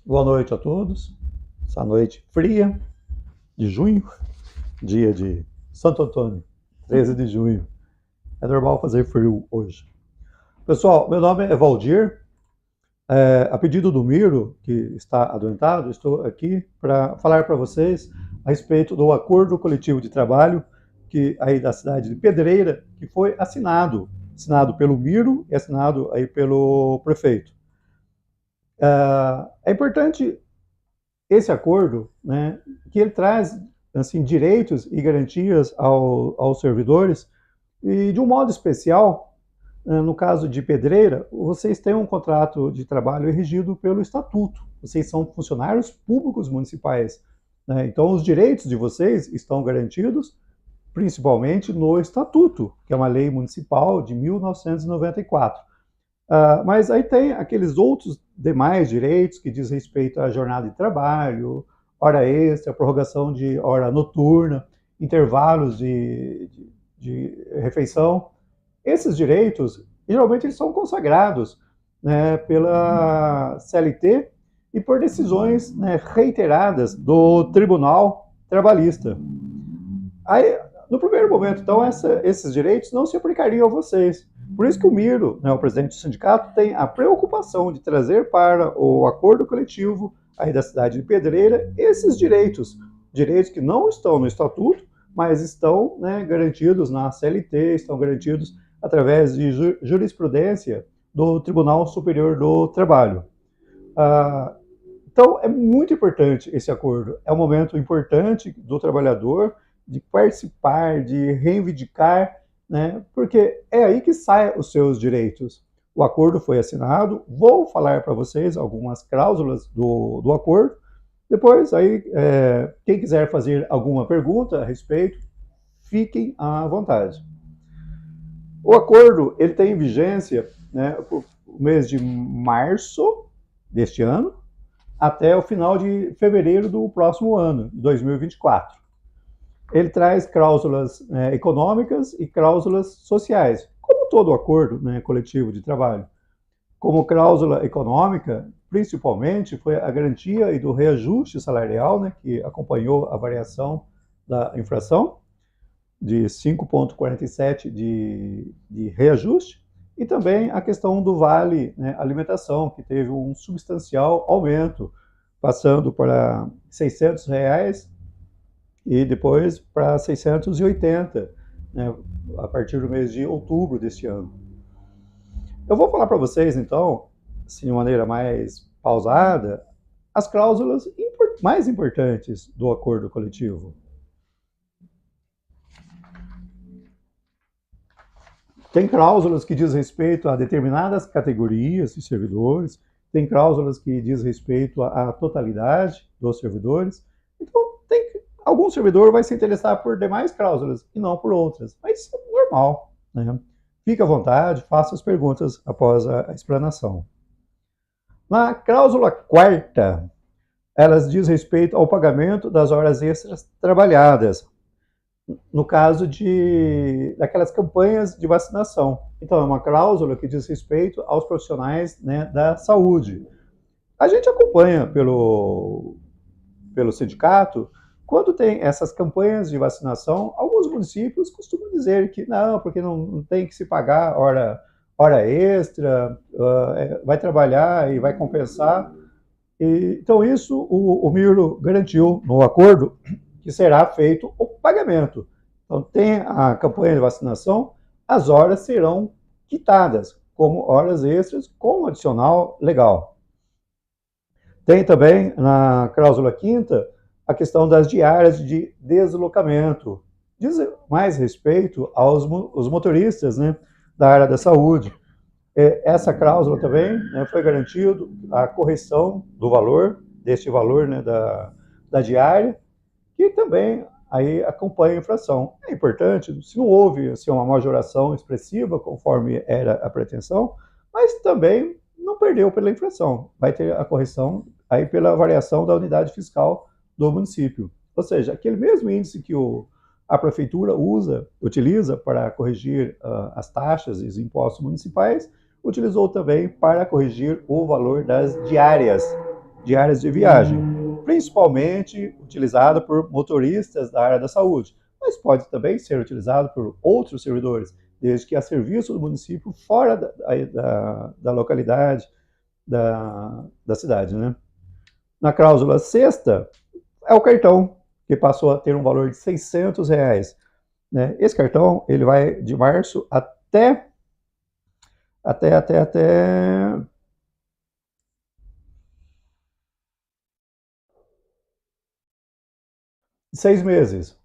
Boa noite a todos. Essa noite fria de junho, dia de Santo Antônio, 13 de junho. É normal fazer frio hoje. Pessoal, meu nome é Valdir. A pedido do Miro, que está adoentado, estou aqui para falar para vocês a respeito do acordo coletivo de trabalho que aí da cidade de Pedreira, que foi assinado pelo Miro e assinado aí pelo prefeito. É importante esse acordo, né, que ele traz assim direitos e garantias aos servidores e de um modo especial, no caso de Pedreira, vocês têm um contrato de trabalho regido pelo estatuto. Vocês são funcionários públicos municipais, né? Então os direitos de vocês estão garantidos principalmente no estatuto, que é uma lei municipal de 1994. Mas aí tem aqueles outros demais direitos que diz respeito à jornada de trabalho, hora extra, prorrogação de hora noturna, intervalos de refeição. Esses direitos, geralmente, eles são consagrados, né, pela CLT e por decisões, né, reiteradas do Tribunal Trabalhista. Aí, no primeiro momento, então, esses direitos não se aplicariam a vocês. Por isso que o Miro, né, o presidente do sindicato, tem a preocupação de trazer para o acordo coletivo aí da cidade de Pedreira esses direitos que não estão no estatuto, mas estão, né, garantidos na CLT, estão garantidos através de jurisprudência do Tribunal Superior do Trabalho. Então, é muito importante esse acordo. É um momento importante do trabalhador de participar, de reivindicar, né? Porque é aí que saem os seus direitos. O acordo foi assinado, vou falar para vocês algumas cláusulas do acordo. Depois, aí, quem quiser fazer alguma pergunta a respeito, fiquem à vontade. O acordo ele tem vigência, né, o mês de março deste ano até o final de fevereiro do próximo ano, 2024. Ele traz cláusulas econômicas e cláusulas sociais, como todo acordo, né, coletivo de trabalho. Como cláusula econômica, principalmente, foi a garantia e do reajuste salarial, né, que acompanhou a variação da inflação, de 5,47% de reajuste, e também a questão do vale, né, alimentação, que teve um substancial aumento, passando para R$600 e depois para 680, né, a partir do mês de outubro deste ano. Eu vou falar para vocês, então, assim, de maneira mais pausada, as cláusulas mais importantes do acordo coletivo. Tem cláusulas que diz respeito a determinadas categorias de servidores, tem cláusulas que diz respeito à totalidade dos servidores. Então, algum servidor vai se interessar por demais cláusulas e não por outras, mas isso é normal, né? Fique à vontade, faça as perguntas após a explanação. Na cláusula quarta, elas diz respeito ao pagamento das horas extras trabalhadas, no caso daquelas campanhas de vacinação. Então, é uma cláusula que diz respeito aos profissionais, né, da saúde. A gente acompanha pelo sindicato, quando tem essas campanhas de vacinação, alguns municípios costumam dizer que não, porque não tem que se pagar hora extra, vai trabalhar e vai compensar. Então, isso o Miro garantiu no acordo que será feito o pagamento. Então, tem a campanha de vacinação, as horas serão quitadas como horas extras com adicional legal. Tem também, na cláusula quinta, a questão das diárias de deslocamento. Diz mais respeito aos motoristas, né, da área da saúde. Essa cláusula também, né, foi garantido a correção do valor, deste valor, né, da diária, que também aí acompanha a inflação. É importante, se não houve assim, uma majoração expressiva, conforme era a pretensão, mas também não perdeu pela inflação. Vai ter a correção aí pela variação da unidade fiscal do município. Ou seja, aquele mesmo índice que a prefeitura utiliza para corrigir as taxas e os impostos municipais, utilizou também para corrigir o valor das diárias diárias de viagem, principalmente utilizada por motoristas da área da saúde, mas pode também ser utilizado por outros servidores, desde que a serviço do município fora da localidade, da cidade, né? Na cláusula sexta, é o cartão, que passou a ter um valor de R$ 600. Né? Esse cartão ele vai de março até 6 meses.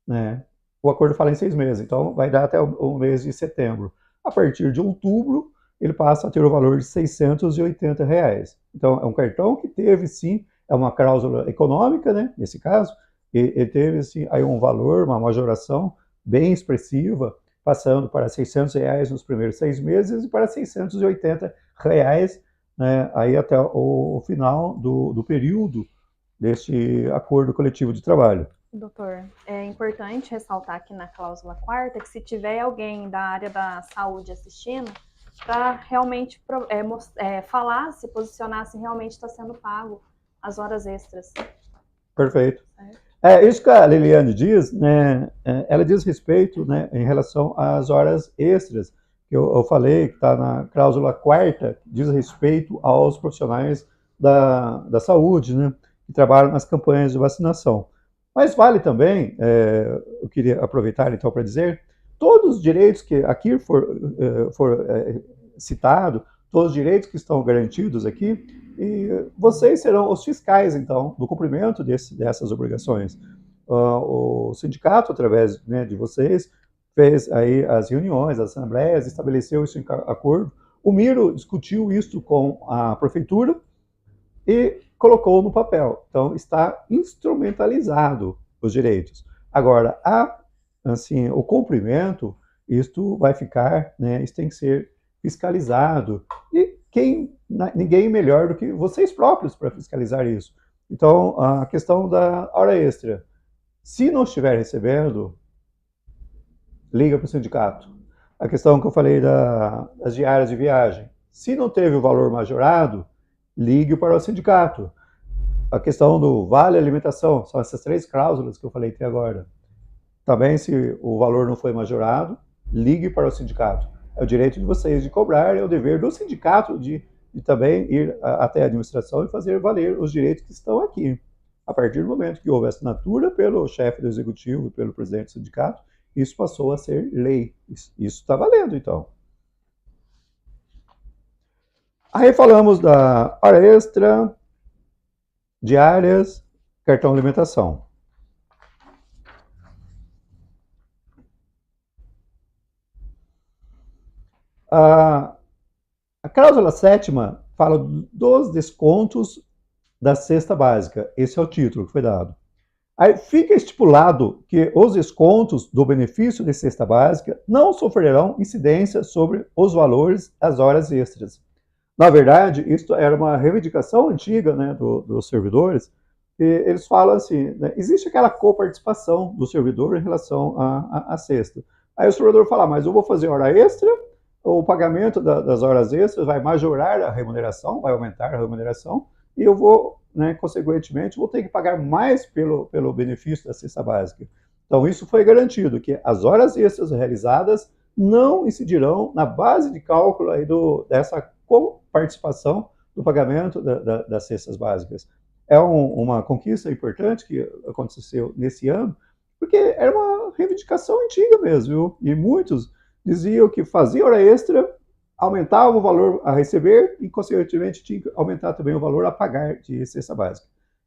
Né? O acordo fala em 6 meses, então vai dar até o mês de setembro. A partir de outubro, ele passa a ter o valor de R$ 680. Então, é um cartão que teve, sim, é uma cláusula econômica, né, nesse caso, e ele teve, sim, aí um valor, uma majoração bem expressiva, passando para R$ 600 nos primeiros 6 meses e para R$ 680, né, aí até o final do período deste acordo coletivo de trabalho. Doutor, é importante ressaltar aqui na cláusula quarta que se tiver alguém da área da saúde assistindo, para realmente falar, se posicionar se realmente está sendo pago as horas extras. Perfeito. É isso que a Liliane diz, né? Ela diz respeito, né, em relação às horas extras, que eu falei, que está na cláusula quarta, diz respeito aos profissionais da saúde, né, que trabalham nas campanhas de vacinação. Mas vale também, eu queria aproveitar então para dizer, todos os direitos que aqui for citado, todos os direitos que estão garantidos aqui, e vocês serão os fiscais, então, do cumprimento dessas obrigações. O sindicato, através, né, de vocês, fez aí as reuniões, as assembleias, estabeleceu isso em acordo. O Miro discutiu isso com a prefeitura e colocou no papel. Então, está instrumentalizado os direitos. Agora, assim, o cumprimento, isto vai ficar, né, isso tem que ser fiscalizado. E ninguém melhor do que vocês próprios para fiscalizar isso. Então, a questão da hora extra. Se não estiver recebendo, liga para o sindicato. A questão que eu falei das diárias de viagem. Se não teve o valor majorado, ligue para o sindicato. A questão do vale alimentação, são essas 3 cláusulas que eu falei até agora. Também, se o valor não foi majorado, ligue para o sindicato. É o direito de vocês de cobrar, é o dever do sindicato de também ir até a administração e fazer valer os direitos que estão aqui. A partir do momento que houve a assinatura pelo chefe do executivo e pelo presidente do sindicato, isso passou a ser lei. Isso está valendo, então. Aí falamos da hora extra, diárias, cartão alimentação. A cláusula sétima fala dos descontos da cesta básica. Esse é o título que foi dado. Aí fica estipulado que os descontos do benefício de cesta básica não sofrerão incidência sobre os valores das horas extras. Na verdade, isso era uma reivindicação antiga, né, dos servidores, e eles falam assim, né, existe aquela coparticipação do servidor em relação à cesta. Aí o servidor fala, mas eu vou fazer hora extra, o pagamento das horas extras vai majorar a remuneração, vai aumentar a remuneração, e eu vou, né, consequentemente, vou ter que pagar mais pelo benefício da cesta básica. Então, isso foi garantido, que as horas extras realizadas não incidirão na base de cálculo aí dessa coparticipação do pagamento das cestas básicas. É uma conquista importante que aconteceu nesse ano, porque era uma reivindicação antiga mesmo, viu? E muitos diziam que fazia hora extra, aumentava o valor a receber e, consequentemente, tinha que aumentar também o valor a pagar de cesta básica.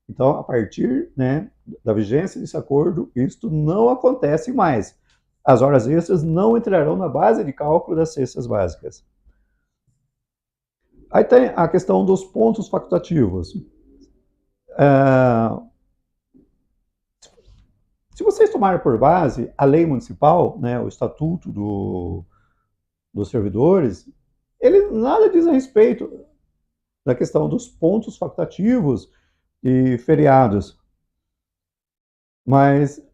Então, a partir, né, da vigência desse acordo, isto não acontece mais. As horas extras não entrarão na base de cálculo das cestas básicas. Aí tem a questão dos pontos facultativos. Se vocês tomarem por base a lei municipal, né, o estatuto dos servidores, ele nada diz a respeito da questão dos pontos facultativos e feriados. Mas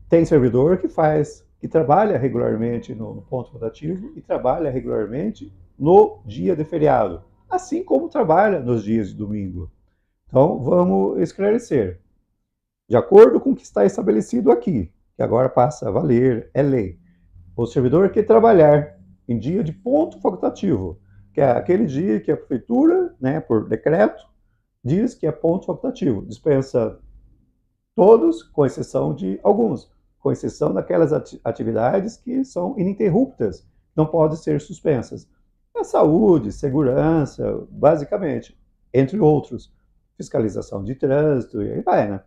tem servidor que trabalha regularmente no ponto facultativo e trabalha regularmente no dia de feriado. assim como trabalha nos dias de domingo. Então, vamos esclarecer. De acordo com o que está estabelecido aqui, que agora passa a valer, é lei, o servidor que trabalhar em dia de ponto facultativo, que é aquele dia que a prefeitura, né, por decreto, diz que é ponto facultativo, dispensa todos, com exceção de alguns, com exceção daquelas atividades que são ininterruptas, não podem ser suspensas. A saúde, segurança, basicamente, entre outros, fiscalização de trânsito e aí vai, né?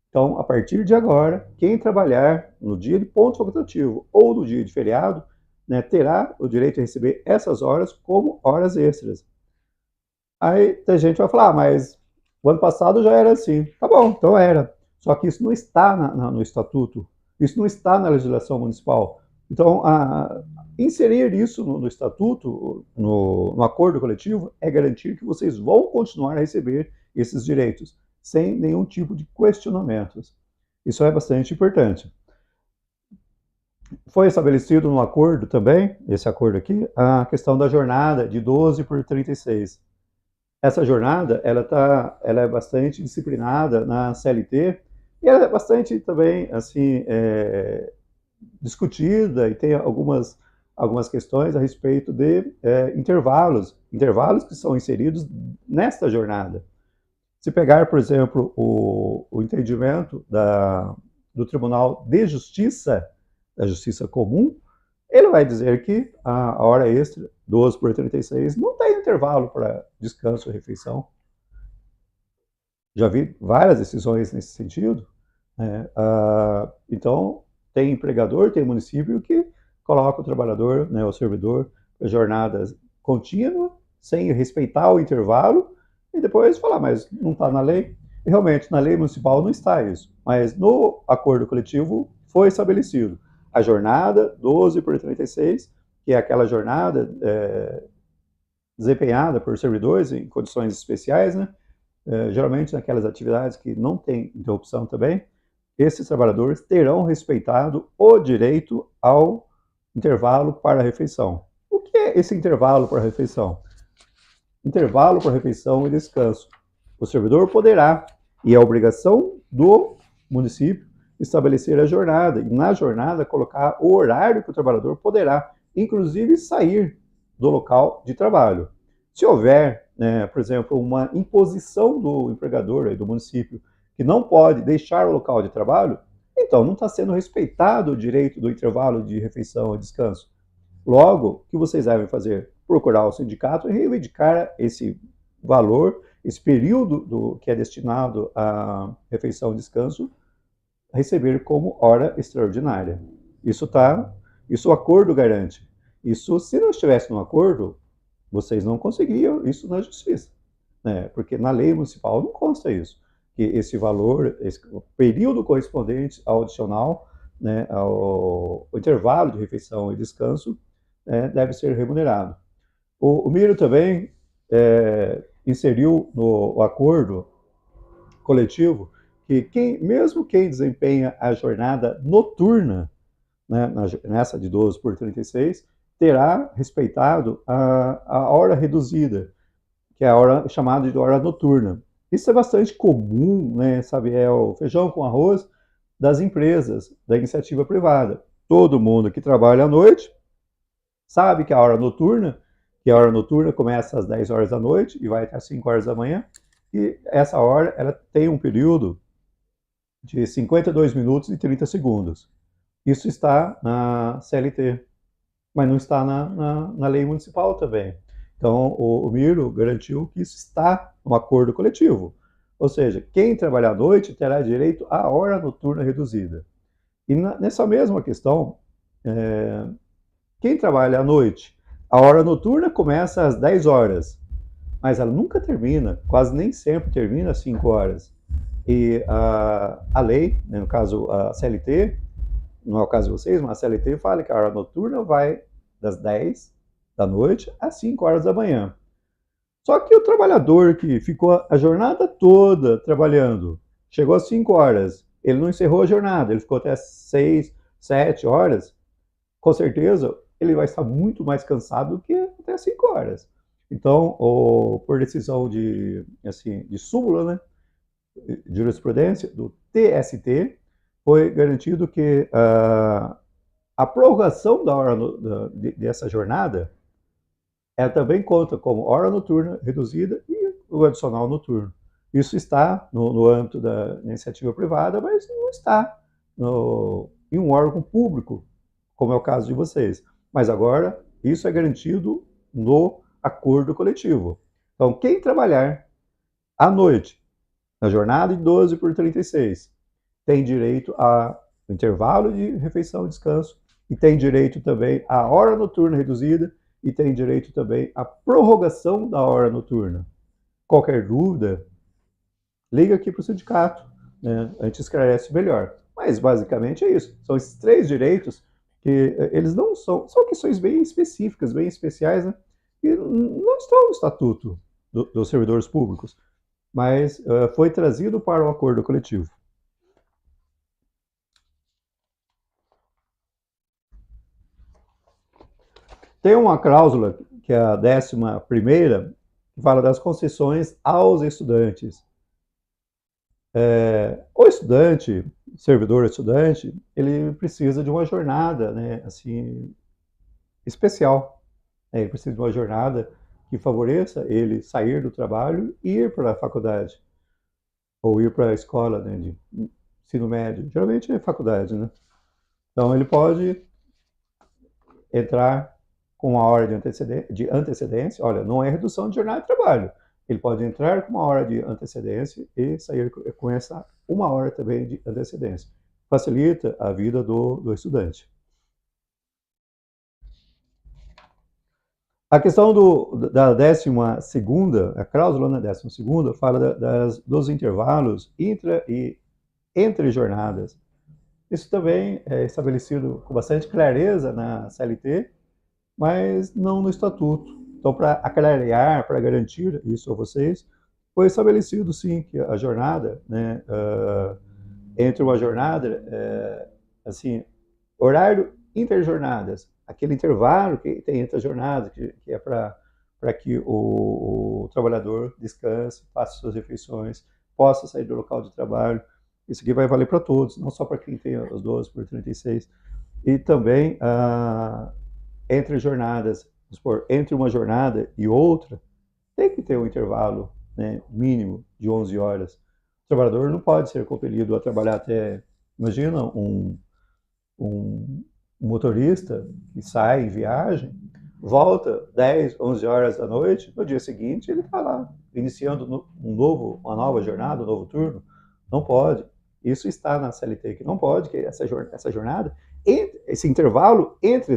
Então, a partir de agora, quem trabalhar no dia de ponto facultativo ou no dia de feriado, né, terá o direito de receber essas horas como horas extras. Aí a gente vai falar, mas o ano passado já era assim. Tá bom, então era. Só que isso não está no estatuto, isso não está na legislação municipal. Então, inserir isso no estatuto, no acordo coletivo, é garantir que vocês vão continuar a receber esses direitos, sem nenhum tipo de questionamentos. Isso é bastante importante. Foi estabelecido no acordo também, esse acordo aqui, a questão da jornada de 12 por 36. Essa jornada, ela é bastante disciplinada na CLT, e ela é bastante também, assim, discutida, e tem algumas questões a respeito de intervalos que são inseridos nesta jornada. Se pegar, por exemplo, o entendimento do Tribunal de Justiça, da Justiça Comum, ele vai dizer que a hora extra, 12 por 36, não tem intervalo para descanso e refeição. Já vi várias decisões nesse sentido. Né? Então, tem empregador, tem município que coloca o trabalhador, né, o servidor, jornadas contínuas, sem respeitar o intervalo, e depois falar, mas não está na lei. E realmente, na lei municipal não está isso, mas no acordo coletivo foi estabelecido a jornada 12 por 36, que é aquela jornada desempenhada por servidores em condições especiais, né? Geralmente naquelas atividades que não tem interrupção também, esses trabalhadores terão respeitado o direito ao intervalo para a refeição. O que é esse intervalo para a refeição? Intervalo para refeição e descanso. O servidor poderá, e é obrigação do município, estabelecer a jornada, e na jornada colocar o horário que o trabalhador poderá, inclusive, sair do local de trabalho. Se houver, né, por exemplo, uma imposição do empregador, do município, que não pode deixar o local de trabalho, então não está sendo respeitado o direito do intervalo de refeição e descanso. Logo, o que vocês devem fazer? Procurar o sindicato e reivindicar esse valor, esse período que é destinado à refeição e descanso, receber como hora extraordinária. Isso o acordo garante. Isso, se não estivesse no acordo, vocês não conseguiriam isso na justiça, né? Porque na lei municipal não consta isso, que esse valor, o período correspondente ao adicional, né, ao intervalo de refeição e descanso, deve ser remunerado. O Miro também inseriu no acordo coletivo que mesmo quem desempenha a jornada noturna, né, nessa de 12 por 36, terá respeitado a hora reduzida, que é a hora chamada de hora noturna. Isso é bastante comum, né, sabe, é o feijão com arroz das empresas, da iniciativa privada. Todo mundo que trabalha à noite sabe que a hora noturna começa às 10 horas da noite e vai até às 5 horas da manhã, e essa hora ela tem um período de 52 minutos e 30 segundos. Isso está na CLT, mas não está na lei municipal também. Então, o Miro garantiu que isso está no acordo coletivo. Ou seja, quem trabalhar à noite terá direito à hora noturna reduzida. E nessa mesma questão, quem trabalha à noite, a hora noturna começa às 10 horas, mas ela nunca termina, quase nem sempre termina às 5 horas. E a lei, né, no caso a CLT, não é o caso de vocês, mas a CLT fala que a hora noturna vai das 10 da noite às 5 horas da manhã. Só que o trabalhador que ficou a jornada toda trabalhando, chegou às 5 horas, ele não encerrou a jornada, ele ficou até 6, 7 horas, com certeza ele vai estar muito mais cansado do que até 5 horas. Então, por decisão de súmula, né, de jurisprudência do TST, foi garantido que a prorrogação da hora dessa jornada, ela também conta como hora noturna reduzida e o adicional noturno. Isso está no âmbito da iniciativa privada, mas não está em um órgão público, como é o caso de vocês. Mas agora, isso é garantido no acordo coletivo. Então, quem trabalhar à noite, na jornada de 12 por 36, tem direito a intervalo de refeição e descanso, e tem direito também à hora noturna reduzida, e tem direito também à prorrogação da hora noturna. Qualquer dúvida, liga aqui para o sindicato, né? A gente esclarece melhor. Mas basicamente é isso. São esses 3 direitos que eles não são questões bem específicas, bem especiais, né? E não estão no estatuto dos servidores públicos, mas foi trazido para o acordo coletivo. Tem uma cláusula, que é a 11ª, que fala das concessões aos estudantes. O estudante, servidor estudante, ele precisa de uma jornada, né, assim, especial. Ele precisa de uma jornada que favoreça ele sair do trabalho e ir para a faculdade, ou ir para a escola, né, de ensino médio. Geralmente é faculdade, né? Então ele pode entrar com uma hora de antecedência. Olha, não é redução de jornada de trabalho. Ele pode entrar com uma hora de antecedência e sair com essa uma hora também de antecedência. Facilita a vida do estudante. A questão da 12ª, a cláusula na 12ª, fala dos intervalos entre jornadas. Isso também é estabelecido com bastante clareza na CLT, mas não no estatuto. Então, para aclarear, para garantir isso a vocês, foi estabelecido, sim, que a jornada, né, entre uma jornada, assim, horário interjornadas, aquele intervalo que tem entre as jornadas, que é para que o trabalhador descanse, faça suas refeições, possa sair do local de trabalho. Isso aqui vai valer para todos, não só para quem tem os 12 por 36. E também, entre jornadas, entre uma jornada e outra, tem que ter um intervalo, né, mínimo de 11 horas. O trabalhador não pode ser compelido a trabalhar até, imagina, um motorista que sai em viagem, volta 10, 11 horas da noite, no dia seguinte ele está lá, iniciando uma nova jornada, um novo turno. Não pode. Isso está na CLT, que não pode, que essa jornada, esse intervalo entre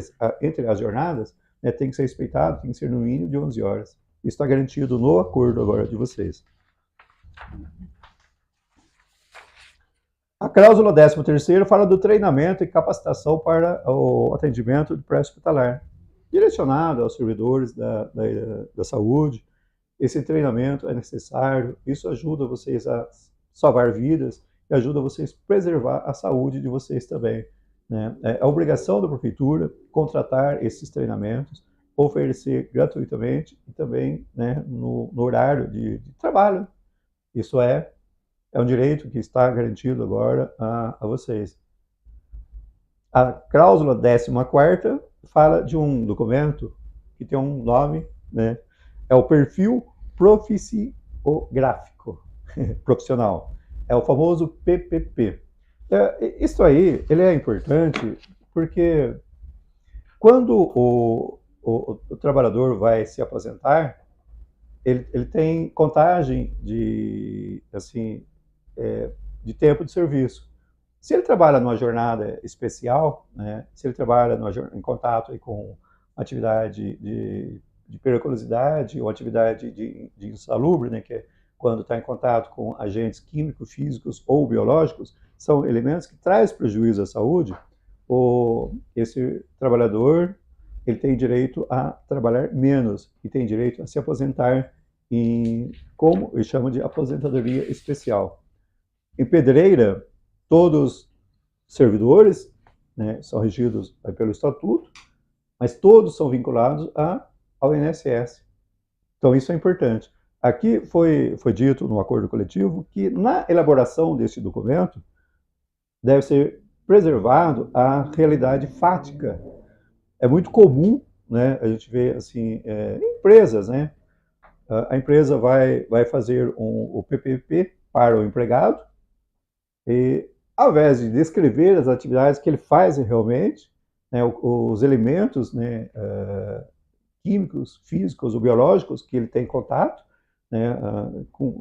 as jornadas, né, tem que ser respeitado, tem que ser no mínimo de 11 horas. Isso está garantido no acordo agora de vocês. A cláusula 13ª fala do treinamento e capacitação para o atendimento de pré-hospitalar, direcionado aos servidores da saúde. Esse treinamento é necessário, isso ajuda vocês a salvar vidas e ajuda vocês a preservar a saúde de vocês também, né? É a obrigação da prefeitura contratar esses treinamentos, oferecer gratuitamente e também, né, no horário de trabalho. Isso é um direito que está garantido agora a vocês. A cláusula 14ª fala de um documento que tem um nome, né? É o perfil proficiográfico profissional. É o famoso PPP. Isso aí, ele é importante porque quando o trabalhador vai se aposentar, ele tem contagem de tempo de serviço. Se ele trabalha numa jornada especial, né, se ele trabalha em contato aí com atividade de periculosidade ou atividade de insalubre, né, que é quando está em contato com agentes químicos, físicos ou biológicos, são elementos que trazem prejuízo à saúde, esse trabalhador ele tem direito a trabalhar menos e tem direito a se aposentar como eles chamam de aposentadoria especial. Em Pedreira, todos os servidores, né, são regidos pelo estatuto, mas todos são vinculados ao INSS. Então, isso é importante. Aqui foi dito no acordo coletivo que, na elaboração desse documento, deve ser preservado a realidade fática. É muito comum, né, a gente ver assim, empresas, né, a empresa vai fazer o PPP para o empregado e, ao invés de descrever as atividades que ele faz realmente, né, os elementos, né, químicos, físicos ou biológicos que ele tem contato, né,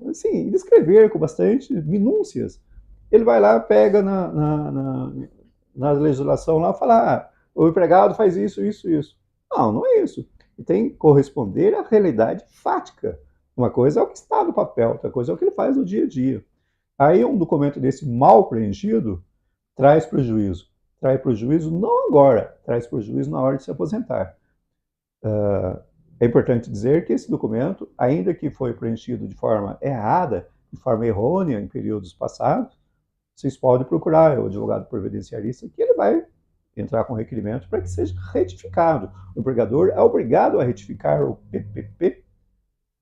assim, descrever com bastante minúcias. Ele vai lá, pega na legislação lá, fala, o empregado faz isso, isso, isso. Não, não é isso. Ele tem que corresponder à realidade fática. Uma coisa é o que está no papel, outra coisa é o que ele faz no dia a dia. Aí um documento desse mal preenchido traz prejuízo. Traz prejuízo não agora, traz prejuízo na hora de se aposentar. É importante dizer que esse documento, ainda que foi preenchido de forma errada, de forma errônea em períodos passados, vocês podem procurar o advogado previdenciarista, que ele vai entrar com requerimento para que seja retificado. O empregador é obrigado a retificar o PPP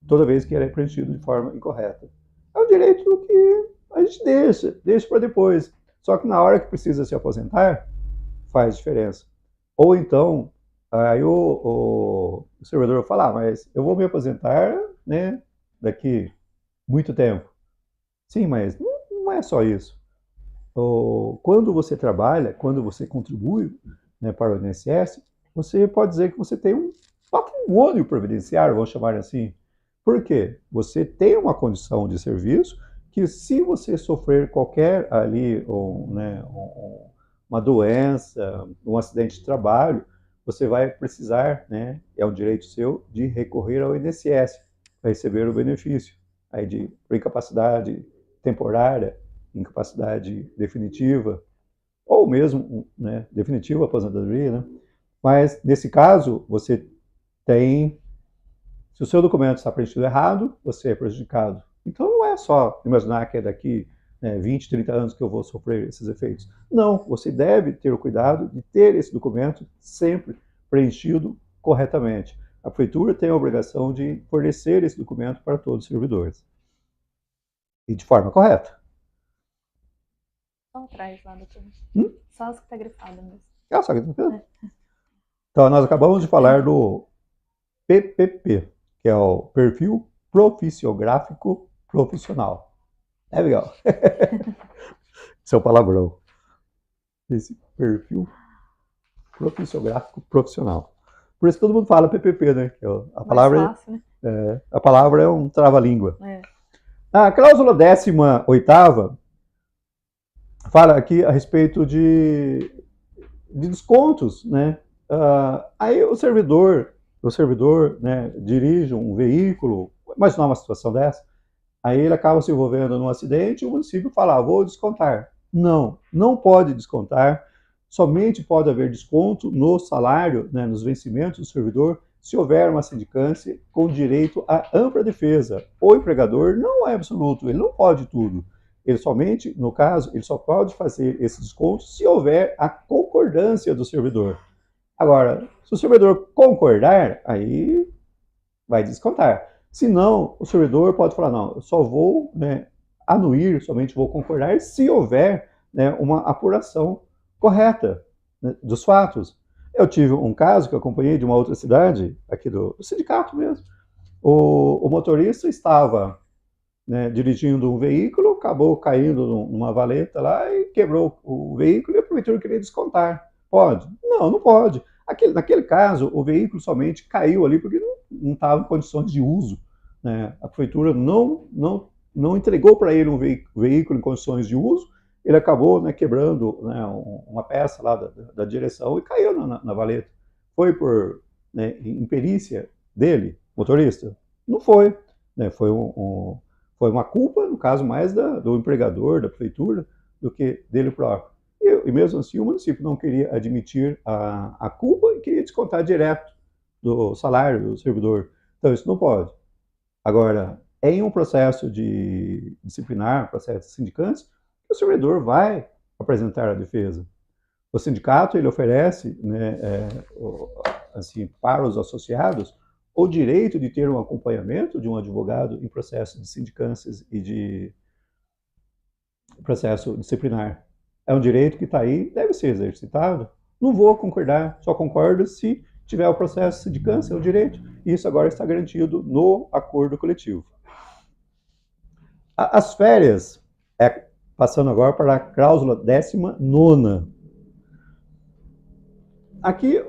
toda vez que ele é preenchido de forma incorreta. É um direito que a gente deixa para depois. Só que na hora que precisa se aposentar, faz diferença. Ou então, aí o servidor fala, mas eu vou me aposentar, né, daqui muito tempo. Sim, mas não é só isso. Quando você trabalha, quando você contribui, né, para o INSS, você pode dizer que você tem um patrimônio previdenciário, vamos chamar assim. Por quê? Você tem uma condição de serviço que, se você sofrer qualquer ali, né, uma doença, um acidente de trabalho, você vai precisar, né, é um direito seu, de recorrer ao INSS para receber o benefício aí de incapacidade temporária, incapacidade definitiva, ou mesmo, né, definitiva aposentadoria, né? Mas, nesse caso, você tem, se o seu documento está preenchido errado, você é prejudicado. Então, não é só imaginar que é daqui, né, 20, 30 anos que eu vou sofrer esses efeitos. Não, você deve ter o cuidado de ter esse documento sempre preenchido corretamente. A prefeitura tem a obrigação de fornecer esse documento para todos os servidores. E de forma correta. Só atrás lá do turno. Só as que tá grifada mesmo. Só que então, nós acabamos de falar do PPP, que é o Perfil Profissiográfico Profissional. É legal. Esse é o palavrão. Esse perfil profissiográfico profissional. Por isso que todo mundo fala PPP, né? A palavra, fácil, né? A palavra é um trava-língua. É. A cláusula 18ª fala aqui a respeito de descontos, né? Aí o servidor, né, dirige um veículo, imaginar uma situação dessa, aí ele acaba se envolvendo num acidente e o município fala, vou descontar. Não, não pode descontar, somente pode haver desconto no salário, né, nos vencimentos do servidor, se houver uma sindicância com direito à ampla defesa. O empregador não é absoluto, ele não pode tudo. Ele somente, no caso, ele só pode fazer esse desconto se houver a concordância do servidor. Agora, se o servidor concordar, aí vai descontar. Se não, o servidor pode falar, não, eu só vou, né, anuir, somente vou concordar se houver, né, uma apuração correta, né, dos fatos. Eu tive um caso que eu acompanhei de uma outra cidade, aqui do sindicato mesmo. O motorista estava, né, dirigindo um veículo, acabou caindo numa valeta lá e quebrou o veículo e a prefeitura queria descontar. Pode? Não, não pode. Naquele caso, o veículo somente caiu ali porque não estava em condições de uso, né? A prefeitura não entregou para ele um veículo em condições de uso, ele acabou, né, quebrando, né, uma peça lá da direção e caiu na valeta. Foi por, né, imperícia dele, motorista? Não foi. Né? Foi uma culpa, no caso, mais do empregador, da prefeitura, do que dele próprio. E mesmo assim, o município não queria admitir a culpa e queria descontar direto do salário do servidor. Então, isso não pode. Agora, em um processo de disciplinar, processo de sindicância, o servidor vai apresentar a defesa. O sindicato, ele oferece, né, assim, para os associados o direito de ter um acompanhamento de um advogado em processo de sindicâncias e de processo disciplinar. É um direito que está aí, deve ser exercitado. Não vou concordar, só concordo se tiver o processo de sindicância, é um direito. E isso agora está garantido no acordo coletivo. As férias, passando agora para a cláusula 19ª. Aqui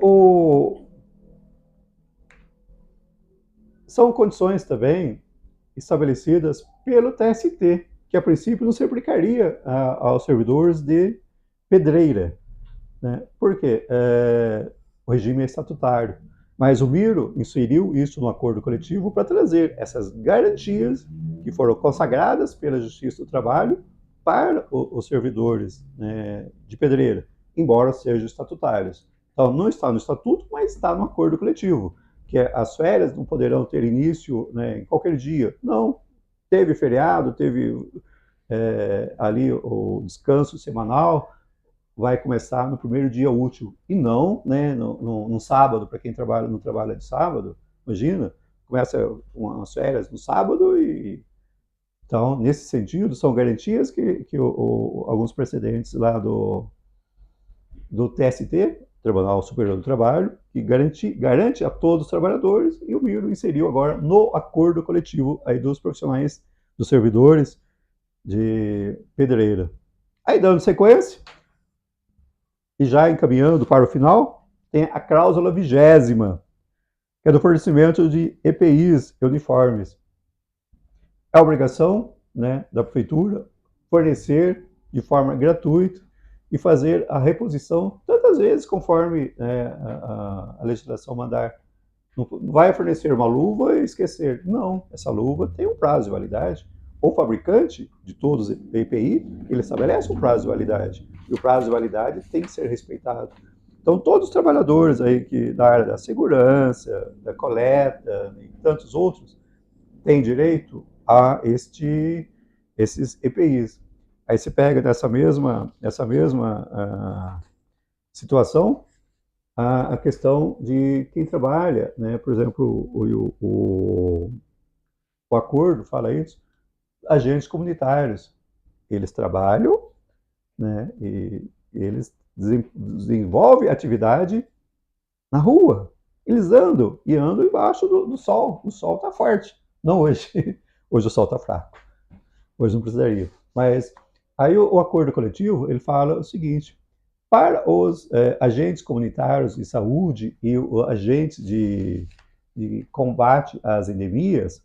são condições também estabelecidas pelo TST, que a princípio não se aplicaria aos servidores de pedreira, né? Por quê? O regime é estatutário. Mas o Miro inseriu isso no acordo coletivo para trazer essas garantias que foram consagradas pela Justiça do Trabalho para os servidores, né, de pedreira, embora sejam estatutários. Então, não está no estatuto, mas está no acordo coletivo, que as férias não poderão ter início, né, em qualquer dia. Não, teve feriado, teve ali o descanso semanal, vai começar no primeiro dia útil, e não, né, no sábado, para quem não trabalha de sábado, imagina, começa umas férias no sábado e... Então, nesse sentido, são garantias que alguns precedentes lá do TST, Tribunal Superior do Trabalho, que garante a todos os trabalhadores, e o Miro inseriu agora no acordo coletivo aí dos profissionais, dos servidores de pedreira. Aí, dando sequência, e já encaminhando para o final, tem a cláusula 20ª, que é do fornecimento de EPIs e uniformes. É obrigação, né, da prefeitura fornecer de forma gratuita e fazer a reposição tantas vezes conforme a legislação mandar. Não vai fornecer uma luva e esquecer. Não, essa luva tem um prazo de validade. O fabricante de todos os EPI, ele estabelece um prazo de validade. E o prazo de validade tem que ser respeitado. Então, todos os trabalhadores aí da área da segurança, da coleta e tantos outros, têm direito a esses EPIs. Aí você pega nessa mesma situação a questão de quem trabalha, né? Por exemplo, o acordo fala isso, agentes comunitários, eles trabalham, né? E eles desenvolvem atividade na rua, eles andam embaixo do sol, o sol está forte, não hoje, hoje o sol está fraco, hoje não precisaria, mas aí o acordo coletivo, ele fala o seguinte, para os agentes comunitários de saúde e os agentes de combate às endemias,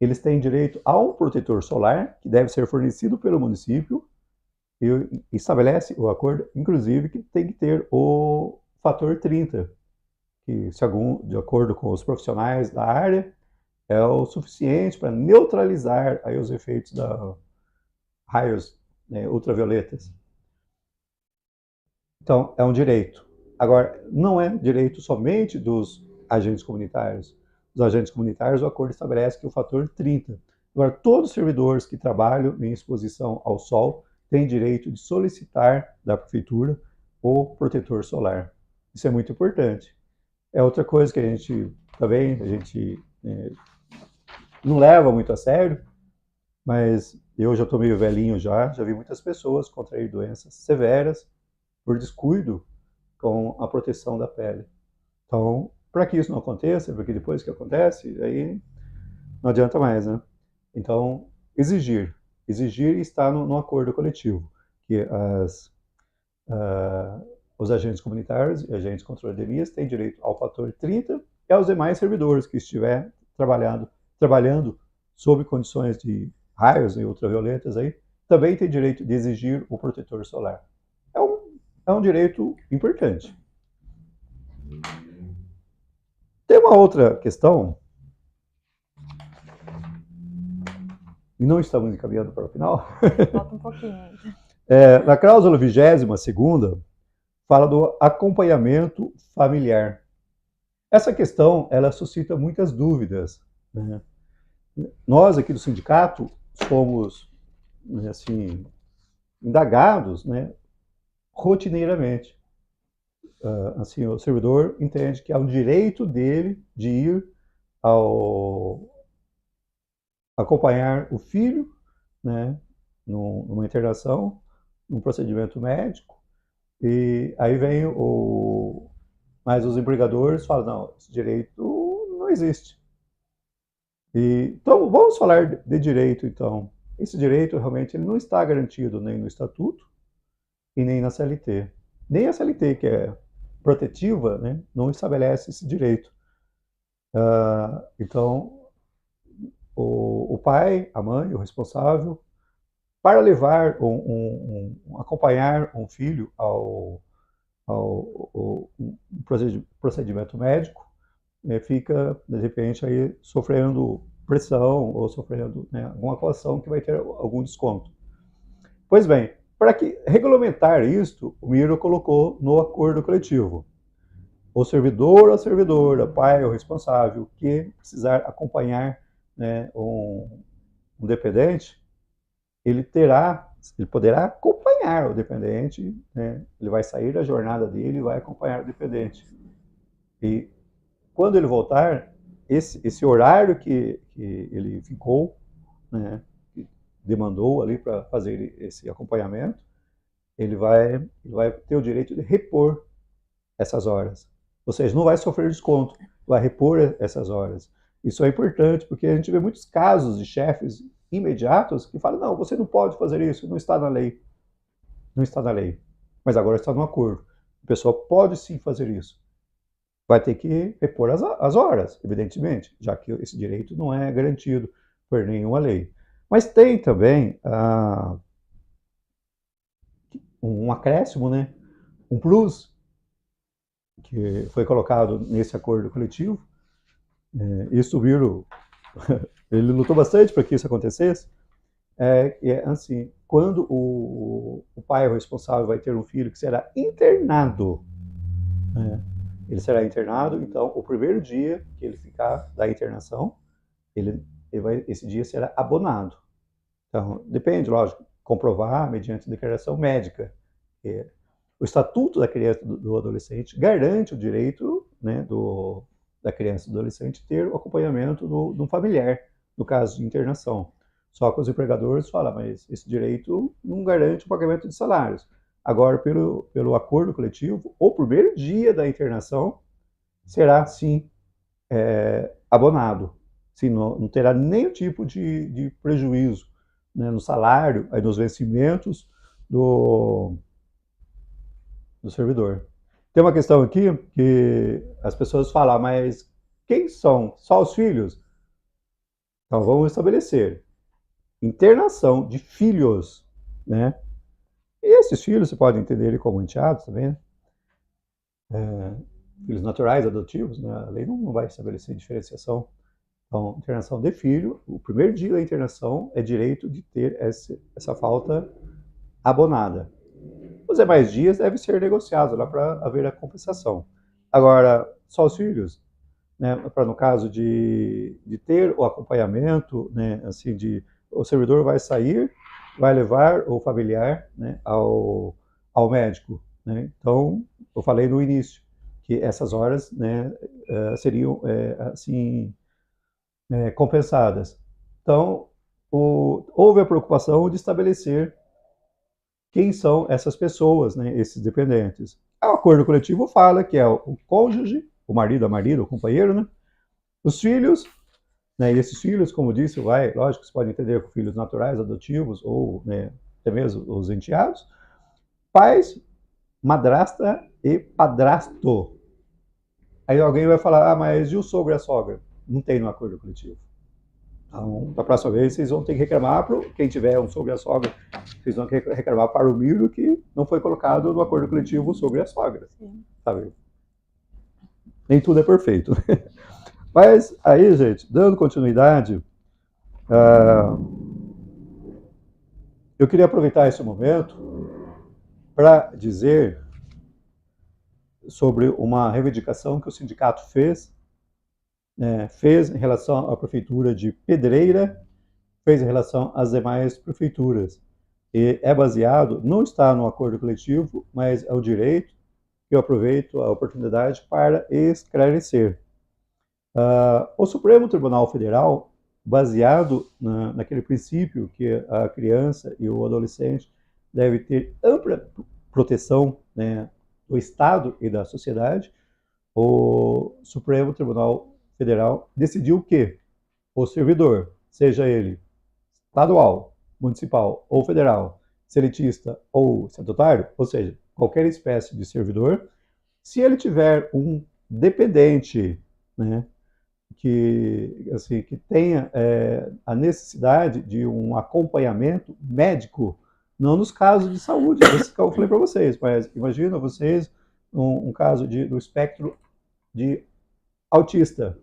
eles têm direito a um protetor solar, que deve ser fornecido pelo município, e estabelece o acordo, inclusive, que tem que ter o fator 30, que, de acordo com os profissionais da área, é o suficiente para neutralizar aí os efeitos da raios, né, ultravioletas. Então, é um direito. Agora, não é direito somente dos agentes comunitários. Os agentes comunitários, o acordo estabelece que o fator 30. Agora, todos os servidores que trabalham em exposição ao sol têm direito de solicitar da prefeitura o protetor solar. Isso é muito importante. É outra coisa que a gente não leva muito a sério, mas eu já estou meio velhinho já vi muitas pessoas contrair doenças severas por descuido com a proteção da pele. Então, para que isso não aconteça, porque depois que acontece, aí não adianta mais, né? Então, exigir está no acordo coletivo, que os agentes comunitários e agentes contra endemias têm direito ao fator 30 e aos demais servidores que estiver trabalhando sob condições de raios e ultravioletas aí, também tem direito de exigir o protetor solar. É um direito importante. Tem uma outra questão, e não estamos encaminhando para o final. Falta um pouquinho. Na cláusula 22ª, fala do acompanhamento familiar. Essa questão, ela suscita muitas dúvidas, né? Nós aqui do sindicato somos, assim, indagados, né, rotineiramente. Assim, o servidor entende que é um direito dele de ir ao acompanhar o filho, né, numa internação, num procedimento médico, e aí vem mas os empregadores falam, não, esse direito não existe. Então, vamos falar de direito, então. Esse direito, realmente, ele não está garantido nem no Estatuto e nem na CLT. Nem a CLT, que é protetiva, né, não estabelece esse direito. Então, o pai, a mãe, o responsável, para levar, acompanhar um filho ao procedimento médico, fica, de repente, aí sofrendo pressão ou sofrendo, né, alguma coação que vai ter algum desconto. Pois bem, para que regulamentar isto, o Miro colocou no acordo coletivo. O servidor ou a servidora, pai ou responsável, que precisar acompanhar, né, um dependente, ele poderá acompanhar o dependente, né, ele vai sair da jornada dele e vai acompanhar o dependente. E quando ele voltar, esse horário que ele ficou, né, que demandou ali para fazer esse acompanhamento, ele vai ter o direito de repor essas horas. Ou seja, não vai sofrer desconto, vai repor essas horas. Isso é importante, porque a gente vê muitos casos de chefes imediatos que falam, não, você não pode fazer isso, não está na lei. Não está na lei. Mas agora está no acordo. O pessoal pode sim fazer isso. Vai ter que repor as horas, evidentemente, já que esse direito não é garantido por nenhuma lei. Mas tem também um acréscimo, né? Um plus, que foi colocado nesse acordo coletivo. Isso Miro, ele lutou bastante para que isso acontecesse. Assim, quando o pai, o responsável, vai ter um filho que será internado, né? Ele será internado, então o primeiro dia que ele ficar da internação, esse dia será abonado. Então, depende, lógico, comprovar mediante declaração médica. O Estatuto da Criança e do Adolescente garante o direito, né, da criança e do adolescente ter o acompanhamento de um familiar, no caso de internação. Só que os empregadores falam, mas esse direito não garante o pagamento de salários. Agora, pelo acordo coletivo, o primeiro dia da internação será, sim, abonado. Sim, não terá nenhum tipo de prejuízo, né, no salário, nos vencimentos do servidor. Tem uma questão aqui que as pessoas falam, mas quem são? Só os filhos? Então vamos estabelecer internação de filhos, né? E esses filhos você pode entender como enteados também, né? Filhos naturais, adotivos, né? A lei não vai estabelecer diferenciação. Então, internação de filho, o primeiro dia da internação é direito de ter essa falta abonada. Os demais dias devem ser negociados lá para haver a compensação. Agora, só os filhos, né, para no caso de ter o acompanhamento, né, assim, o servidor vai sair, vai levar o familiar, né, ao médico, né? Então, eu falei no início que essas horas, né, seriam assim compensadas. Então, houve a preocupação de estabelecer quem são essas pessoas, né, esses dependentes. O acordo coletivo fala que é o cônjuge, o marido, a marida, o companheiro, né, os filhos, né, e esses filhos, como disse, lógico, você pode entender com filhos naturais, adotivos, ou, né, até mesmo os enteados, pais, madrasta e padrasto. Aí alguém vai falar, mas e o sogro e a sogra? Não tem no acordo coletivo. Então, da próxima vez, vocês vão ter que reclamar, quem tiver um sogro e a sogra, vocês vão ter que reclamar para o Miro que não foi colocado no acordo coletivo sobre a sogra. Sabe? Nem tudo é perfeito. Mas aí, gente, dando continuidade, eu queria aproveitar esse momento para dizer sobre uma reivindicação que o sindicato fez em relação à prefeitura de Pedreira, fez em relação às demais prefeituras. E é baseado, não está no acordo coletivo, mas é o direito, que eu aproveito a oportunidade para esclarecer. O Supremo Tribunal Federal, baseado naquele princípio que a criança e o adolescente devem ter ampla proteção, né, do Estado e da sociedade, o Supremo Tribunal Federal decidiu que o servidor, seja ele estadual, municipal ou federal, seletista ou estatutário, ou seja, qualquer espécie de servidor, se ele tiver um dependente, né, que tenha a necessidade de um acompanhamento médico, não nos casos de saúde, esse que eu falei para vocês, mas imagina vocês um caso do espectro de autista.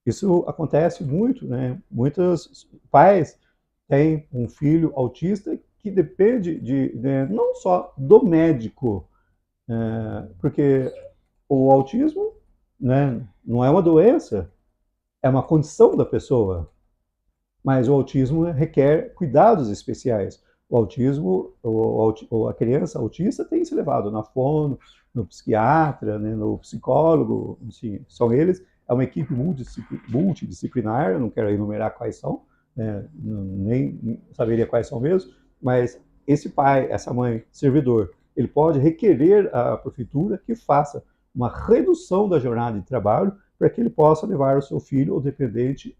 Isso acontece muito, né? Muitos pais têm um filho autista que depende não só do médico, porque o autismo, né, não é uma doença, é uma condição da pessoa, mas o autismo requer cuidados especiais. O autismo, a criança autista tem que ser levado na fono, no psiquiatra, né, no psicólogo, assim, são eles. É uma equipe multidisciplinar, eu não quero enumerar quais são, nem saberia quais são mesmo, mas esse pai, essa mãe, servidor, ele pode requerer à prefeitura que faça uma redução da jornada de trabalho para que ele possa levar o seu filho ou dependente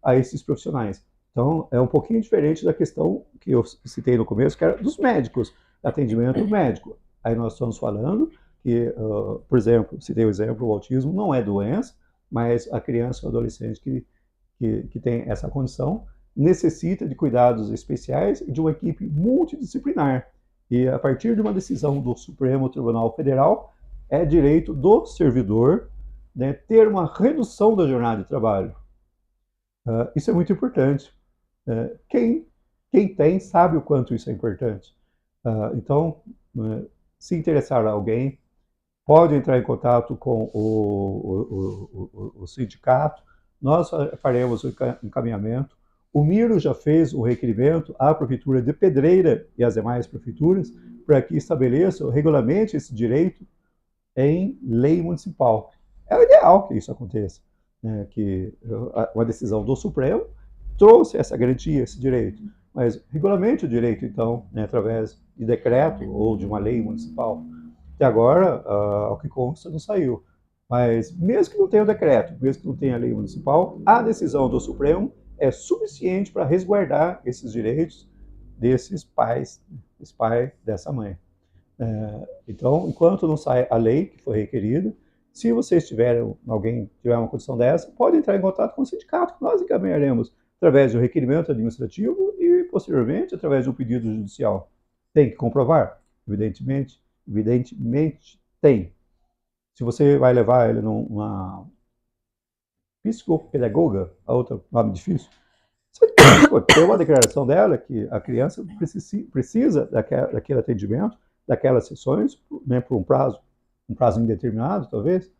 a esses profissionais. Então, é um pouquinho diferente da questão que eu citei no começo, que era dos médicos, atendimento médico. Aí nós estamos falando que, por exemplo, citei o exemplo, o autismo não é doença, mas a criança ou adolescente que tem essa condição necessita de cuidados especiais e de uma equipe multidisciplinar. E a partir de uma decisão do Supremo Tribunal Federal, é direito do servidor, né, ter uma redução da jornada de trabalho. Isso é muito importante. Quem tem sabe o quanto isso é importante. Então, se interessar alguém, pode entrar em contato com o sindicato, nós faremos o encaminhamento. O Miro já fez um requerimento à Prefeitura de Pedreira e às demais prefeituras para que estabeleça, regulamente esse direito em lei municipal. É o ideal que isso aconteça, né? Que uma decisão do Supremo trouxe essa garantia, esse direito, mas regulamente o direito, então, né, através de decreto ou de uma lei municipal. Até agora, ao que consta, não saiu. Mas mesmo que não tenha o decreto, mesmo que não tenha a lei municipal, a decisão do Supremo é suficiente para resguardar esses direitos desses pais, desse pai, dessa mãe. Então, enquanto não sai a lei que foi requerida, se vocês tiverem, alguém tiver uma condição dessa, pode entrar em contato com o sindicato, que nós encaminharemos através de um requerimento administrativo e, posteriormente, através de um pedido judicial. Tem que comprovar? Evidentemente tem. Se você vai levar ele numa psicopedagoga, outro nome difícil, você tem uma declaração dela que a criança precisa daquele atendimento, daquelas sessões, né, por um prazo indeterminado, talvez.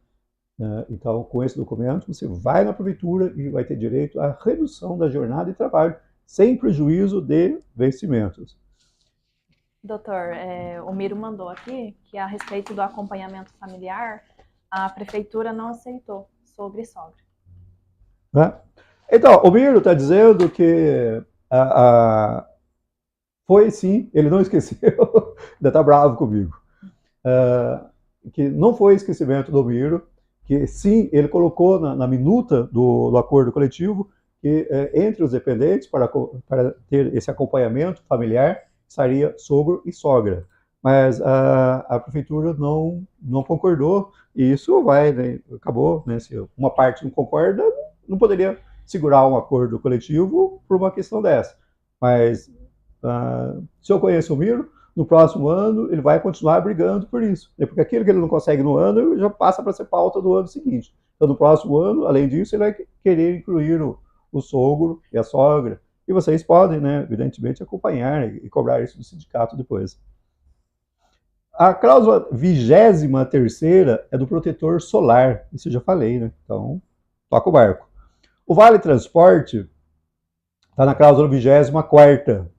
Então, com esse documento, você vai na prefeitura e vai ter direito à redução da jornada de trabalho, sem prejuízo de vencimentos. Doutor, o Miro mandou aqui que a respeito do acompanhamento familiar, a prefeitura não aceitou sobre sogra. Então, o Miro está dizendo que foi sim, ele não esqueceu, ainda está bravo comigo, que não foi esquecimento do Miro, que sim, ele colocou na minuta do acordo coletivo que entre os dependentes, para ter esse acompanhamento familiar, estaria sogro e sogra. Mas a prefeitura não concordou, e isso vai, né, acabou, né, se uma parte não concorda, não poderia segurar um acordo coletivo por uma questão dessa. Mas se eu conheço o Miro, no próximo ano ele vai continuar brigando por isso, né? Porque aquilo que ele não consegue no ano já passa para ser pauta do ano seguinte. Então, no próximo ano, além disso, ele vai querer incluir o sogro e a sogra. E vocês podem, né, evidentemente, acompanhar e cobrar isso do sindicato depois. A cláusula 23ª é do protetor solar, isso eu já falei, né? Então, toca o barco. O Vale Transporte está na cláusula 24ª.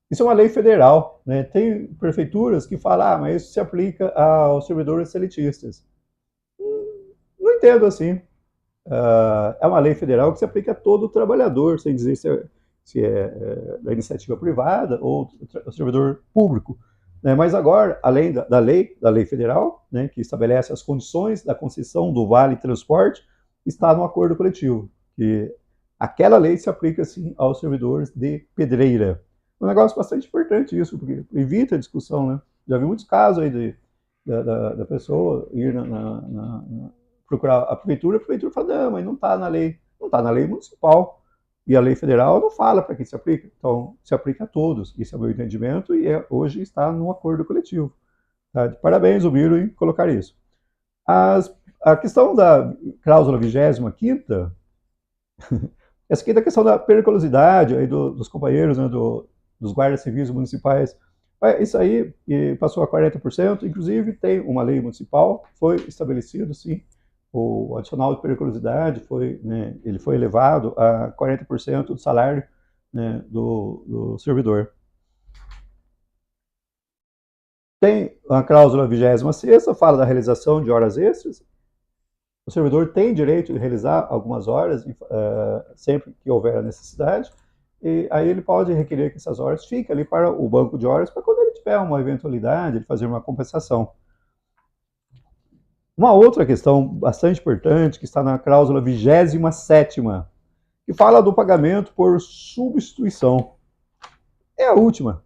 Isso é uma lei federal, né? Tem prefeituras que falam, mas isso se aplica aos servidores seletistas. Não entendo assim. é uma lei federal que se aplica a todo trabalhador, sem dizer se é da iniciativa privada ou o servidor público. Né? Mas agora, além da lei federal, né, que estabelece as condições da concessão do vale transporte, está no acordo coletivo, que aquela lei se aplica, sim, aos servidores de pedreira. Um negócio bastante importante isso, porque evita a discussão, né? Já vi muitos casos aí da pessoa ir procurar a prefeitura fala, não, mas não está na lei. Não está na lei municipal. E a lei federal não fala para quem se aplica. Então, se aplica a todos. Esse é o meu entendimento e hoje está no acordo coletivo. Tá? Parabéns, Ubiro, em colocar isso. A questão da cláusula 25ª, essa aqui é da questão da periculosidade aí dos companheiros, né, dos guardas civis municipais. Isso aí passou a 40%, inclusive tem uma lei municipal, foi estabelecido, sim, o adicional de periculosidade ele foi elevado a 40% do salário, né, do servidor. Tem a cláusula 26ª, fala da realização de horas extras. O servidor tem direito de realizar algumas horas, sempre que houver a necessidade, e aí ele pode requerer que essas horas fiquem ali para o banco de horas, para quando ele tiver uma eventualidade, ele fazer uma compensação. Uma outra questão bastante importante, que está na cláusula 27ª, que fala do pagamento por substituição. É a última.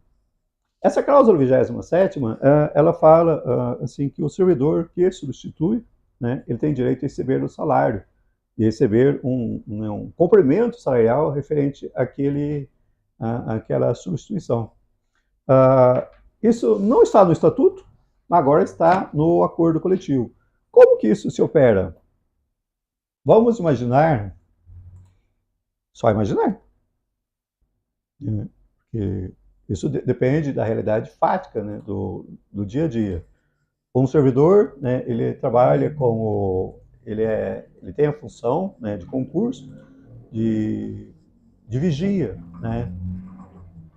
Essa cláusula 27ª, ela fala assim, que o servidor que substitui, né, ele tem direito a receber o salário, e receber um complemento salarial referente àquela substituição. Isso não está no estatuto, agora está no acordo coletivo. Como que isso se opera? Vamos imaginar, só imaginar, porque isso depende da realidade fática, né, do dia a dia. Um servidor, né, ele trabalha como ele tem a função, né, de concurso de vigia, né?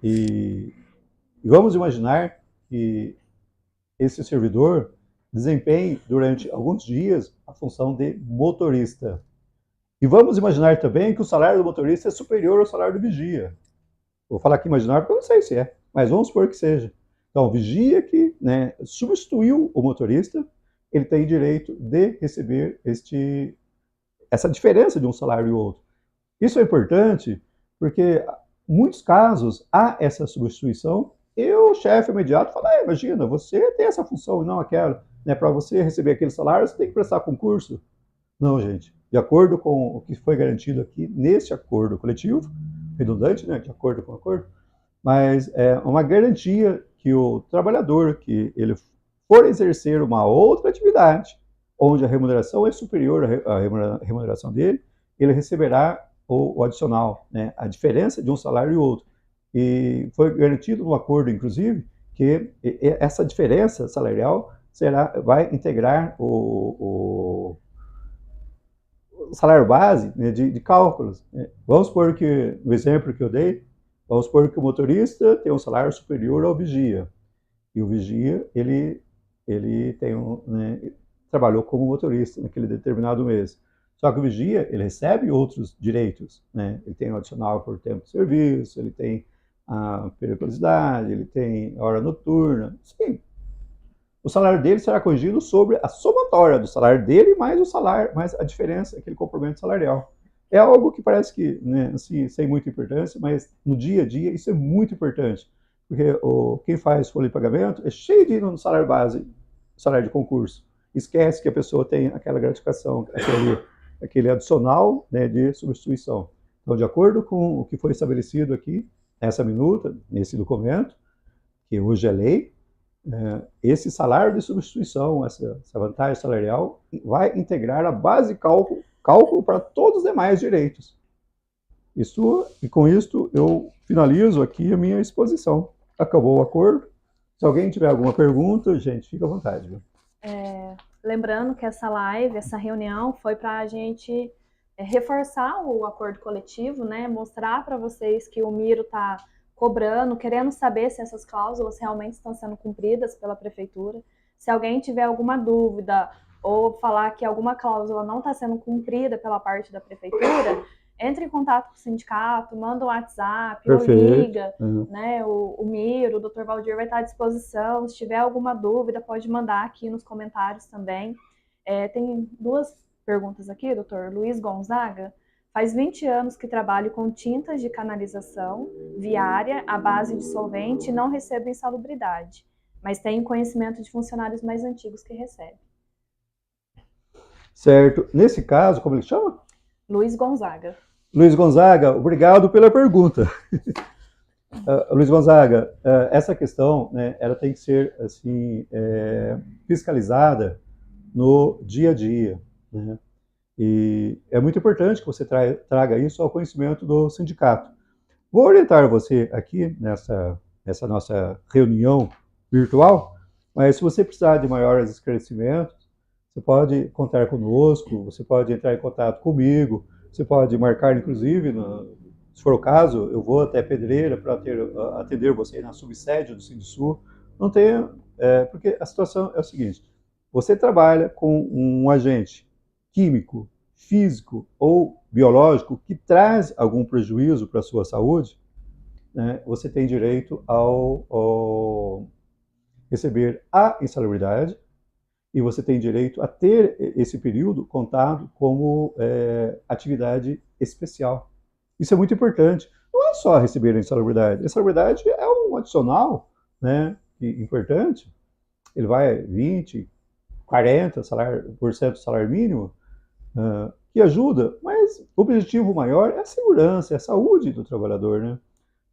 E vamos imaginar que esse servidor desempenhe durante alguns dias a função de motorista. E vamos imaginar também que o salário do motorista é superior ao salário do vigia. Vou falar aqui imaginar porque eu não sei se é, mas vamos supor que seja. Então, o vigia que, né, substituiu o motorista, ele tem direito de receber essa diferença de um salário e outro. Isso é importante porque, em muitos casos, há essa substituição e o chefe imediato fala, imagina, você tem essa função e não aquela. Né, para você receber aquele salário, você tem que prestar concurso. Não, gente. De acordo com o que foi garantido aqui nesse acordo coletivo, redundante, né, de acordo com o acordo, mas é uma garantia que o trabalhador que ele for exercer uma outra atividade, onde a remuneração é superior à remuneração dele, ele receberá o adicional, né, a diferença de um salário e outro. E foi garantido no acordo, inclusive, que essa diferença salarial vai integrar o salário base, né, de cálculos. Vamos supor que, no exemplo que eu dei, vamos supor que o motorista tem um salário superior ao vigia. E o vigia, ele tem né, trabalhou como motorista naquele determinado mês. Só que o vigia, ele recebe outros direitos, né? Ele tem o adicional por tempo de serviço, ele tem a periculosidade, ele tem a hora noturna, sim. O salário dele será corrigido sobre a somatória do salário dele mais o salário, mais a diferença, aquele complemento salarial. É algo que parece que, né, assim, sem muita importância, mas no dia a dia isso é muito importante. Porque quem faz folha de pagamento é cheio de ir no salário base, salário de concurso. Esquece que a pessoa tem aquela gratificação, aquele adicional, né, de substituição. Então, de acordo com o que foi estabelecido aqui, nessa minuta, nesse documento, que hoje é lei, esse salário de substituição, essa vantagem salarial, vai integrar a base de cálculo para todos os demais direitos. E com isto eu finalizo aqui a minha exposição. Acabou o acordo. Se alguém tiver alguma pergunta, gente, fica à vontade. Viu? Lembrando que essa live, essa reunião foi para a gente reforçar o acordo coletivo, né? Mostrar para vocês que o Miro está cobrando, querendo saber se essas cláusulas realmente estão sendo cumpridas pela prefeitura. Se alguém tiver alguma dúvida ou falar que alguma cláusula não está sendo cumprida pela parte da prefeitura, entre em contato com o sindicato, manda um WhatsApp, ou liga, né? O Miro, o Dr. Valdir vai estar à disposição. Se tiver alguma dúvida, pode mandar aqui nos comentários também. Tem duas perguntas aqui, doutor. Luiz Gonzaga. Faz 20 anos que trabalho com tintas de canalização viária à base de solvente e não recebo insalubridade, mas tenho conhecimento de funcionários mais antigos que recebem. Certo. Nesse caso, como ele chama? Luiz Gonzaga. Luiz Gonzaga, obrigado pela pergunta. Luiz Gonzaga, essa questão, né, ela tem que ser assim, fiscalizada no dia a dia, né? E é muito importante que você traga isso ao conhecimento do sindicato. Vou orientar você aqui nessa nossa reunião virtual, mas se você precisar de maiores esclarecimentos, você pode contar conosco, você pode entrar em contato comigo, você pode marcar, inclusive, se for o caso, eu vou até Pedreira para atender você na subsede do Sindisul. Não tenha, porque a situação é o seguinte: você trabalha com um agente químico, físico ou biológico que traz algum prejuízo para a sua saúde, né, você tem direito ao receber a insalubridade e você tem direito a ter esse período contado como atividade especial. Isso é muito importante. Não é só receber a insalubridade. A insalubridade é um adicional, né, importante. Ele vai 20, 40% do salário mínimo, que ajuda, mas o objetivo maior é a segurança, é a saúde do trabalhador, né?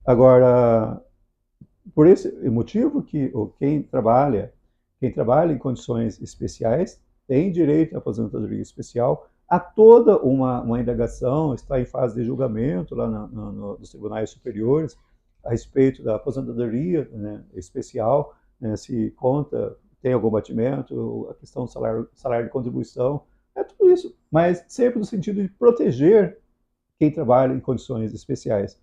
Agora, por esse motivo que quem trabalha em condições especiais tem direito à aposentadoria especial. Há toda uma indagação, está em fase de julgamento lá nos tribunais superiores a respeito da aposentadoria, né, especial, né, se conta, tem algum batimento, a questão do salário de contribuição, tudo isso, mas sempre no sentido de proteger quem trabalha em condições especiais.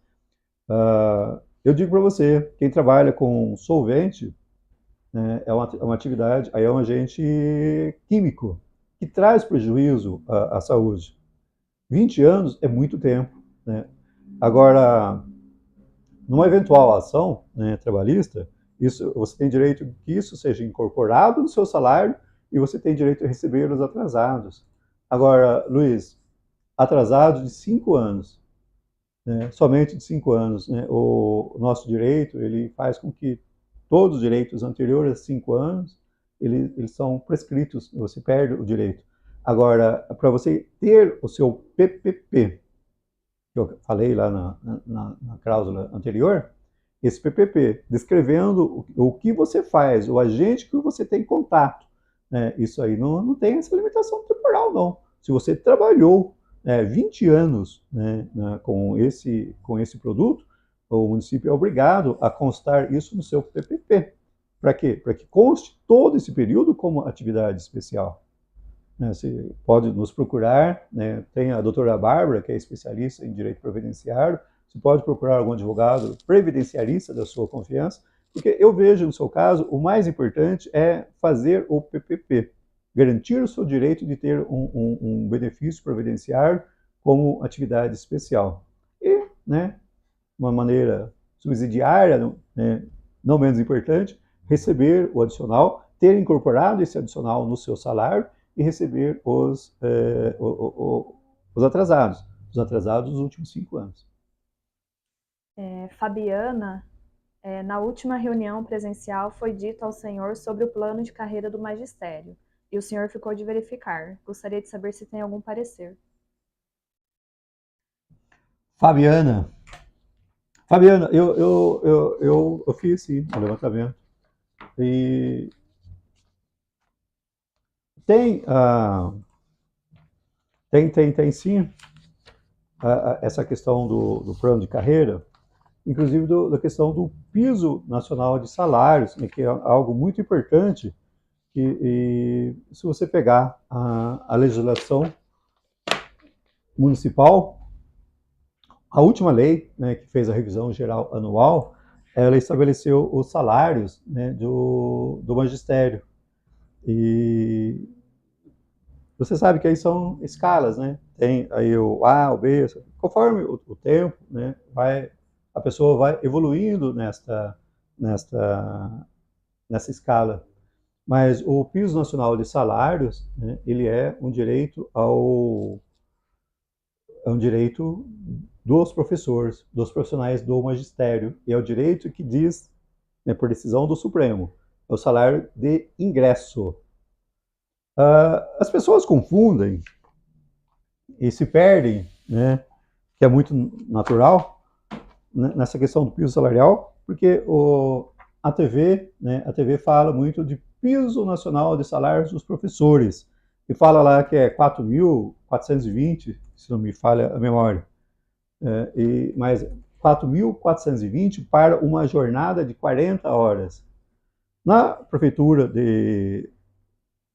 Eu digo para você, quem trabalha com solvente, né, é uma atividade, aí é um agente químico que traz prejuízo à saúde. 20 anos é muito tempo, né? Agora, numa eventual ação, né, trabalhista, você tem direito que isso seja incorporado no seu salário e você tem direito a receber os atrasados. Agora, Luiz, atrasado de 5 anos, né, somente de 5 anos, né, o nosso direito, ele faz com que todos os direitos anteriores a 5 anos, eles são prescritos, você perde o direito. Agora, para você ter o seu PPP, que eu falei lá na cláusula anterior, esse PPP, descrevendo o que você faz, o agente que você tem contato, né, isso aí não tem essa limitação temporal, não. Se você trabalhou 20 anos, né, com esse produto, o município é obrigado a constar isso no seu PPP. Para quê? Para que conste todo esse período como atividade especial. Você pode nos procurar, né? Tem a doutora Bárbara, que é especialista em direito previdenciário, você pode procurar algum advogado previdenciarista da sua confiança, porque eu vejo, no seu caso, o mais importante é fazer o PPP, garantir o seu direito de ter um benefício previdenciário como atividade especial. E, né, uma maneira subsidiária, né, não menos importante, receber o adicional, ter incorporado esse adicional no seu salário e receber os atrasados dos últimos 5 anos. Fabiana, na última reunião presencial foi dito ao senhor sobre o plano de carreira do magistério, e o senhor ficou de verificar. Gostaria de saber se tem algum parecer. Fabiana, eu fiz sim o levantamento. E tem sim essa questão do plano de carreira, inclusive da questão do piso nacional de salários, né, que é algo muito importante. E se você pegar a legislação municipal, a última lei, né, que fez a revisão geral anual, ela estabeleceu os salários, né, do magistério. E Você sabe que aí são escalas, né? Tem aí o A, o B, conforme o tempo, né? A pessoa vai evoluindo nesta, nessa escala. Mas o Piso Nacional de Salários, né, ele é um direito dos professores, dos profissionais do magistério, e é o direito que diz, né, por decisão do Supremo, é o salário de ingresso. As pessoas confundem e se perdem, né, que é muito natural, né, nessa questão do piso salarial, porque a TV, né, a TV fala muito de piso nacional de salários dos professores, e fala lá que é 4.420, se não me falha a memória, mas 4.420 para uma jornada de 40 horas. Na prefeitura de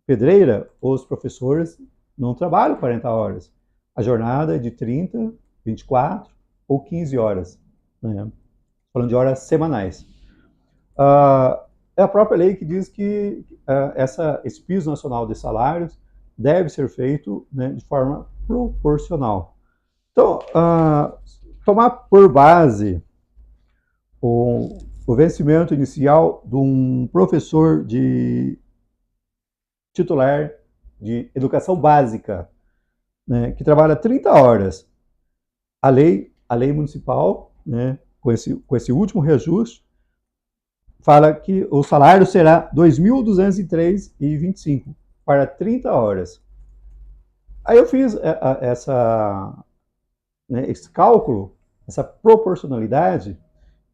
Pedreira, os professores não trabalham 40 horas. A jornada é de 30, 24 ou 15 horas, né? Falando de horas semanais. É a própria lei que diz que esse piso nacional de salários deve ser feito, né, de forma proporcional. Então, tomar por base o vencimento inicial de um professor de titular de educação básica, né, que trabalha 30 horas. A lei municipal, né, com esse último reajuste, fala que o salário será R$ 2.203,25 para 30 horas. Aí eu fiz esse cálculo, essa proporcionalidade,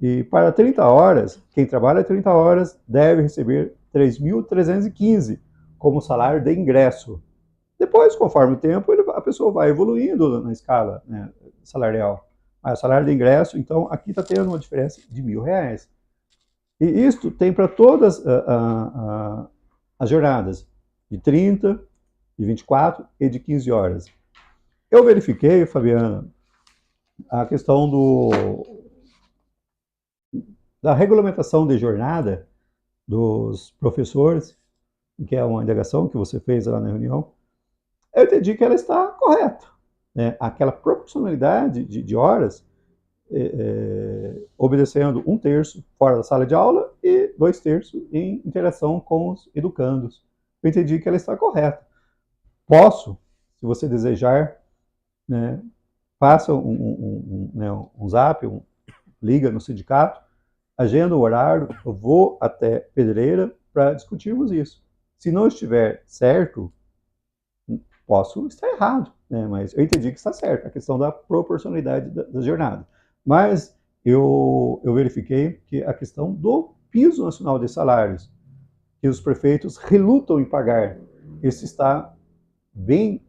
e para 30 horas, quem trabalha 30 horas deve receber 3.315 como salário de ingresso. Depois, conforme o tempo, a pessoa vai evoluindo na escala, né, salarial. Mas o salário de ingresso, então, aqui está tendo uma diferença de R$ 1.000. E isto tem para todas as jornadas, de 30, de 24 e de 15 horas. Eu verifiquei, Fabiana, a questão da regulamentação de jornada dos professores, que é uma indagação que você fez lá na reunião. Eu entendi que ela está correta, né? Aquela proporcionalidade de horas, obedecendo 1/3 fora da sala de aula e 2/3 em interação com os educandos. Eu entendi que ela está correta. Posso, se você desejar, né, faça um zap, liga no sindicato, agenda o horário, eu vou até Pedreira para discutirmos isso. Se não estiver certo, posso estar errado, né? Mas eu entendi que está certo, a questão da proporcionalidade da jornada. Mas eu verifiquei que a questão do piso nacional de salários, que os prefeitos relutam em pagar, isso está bem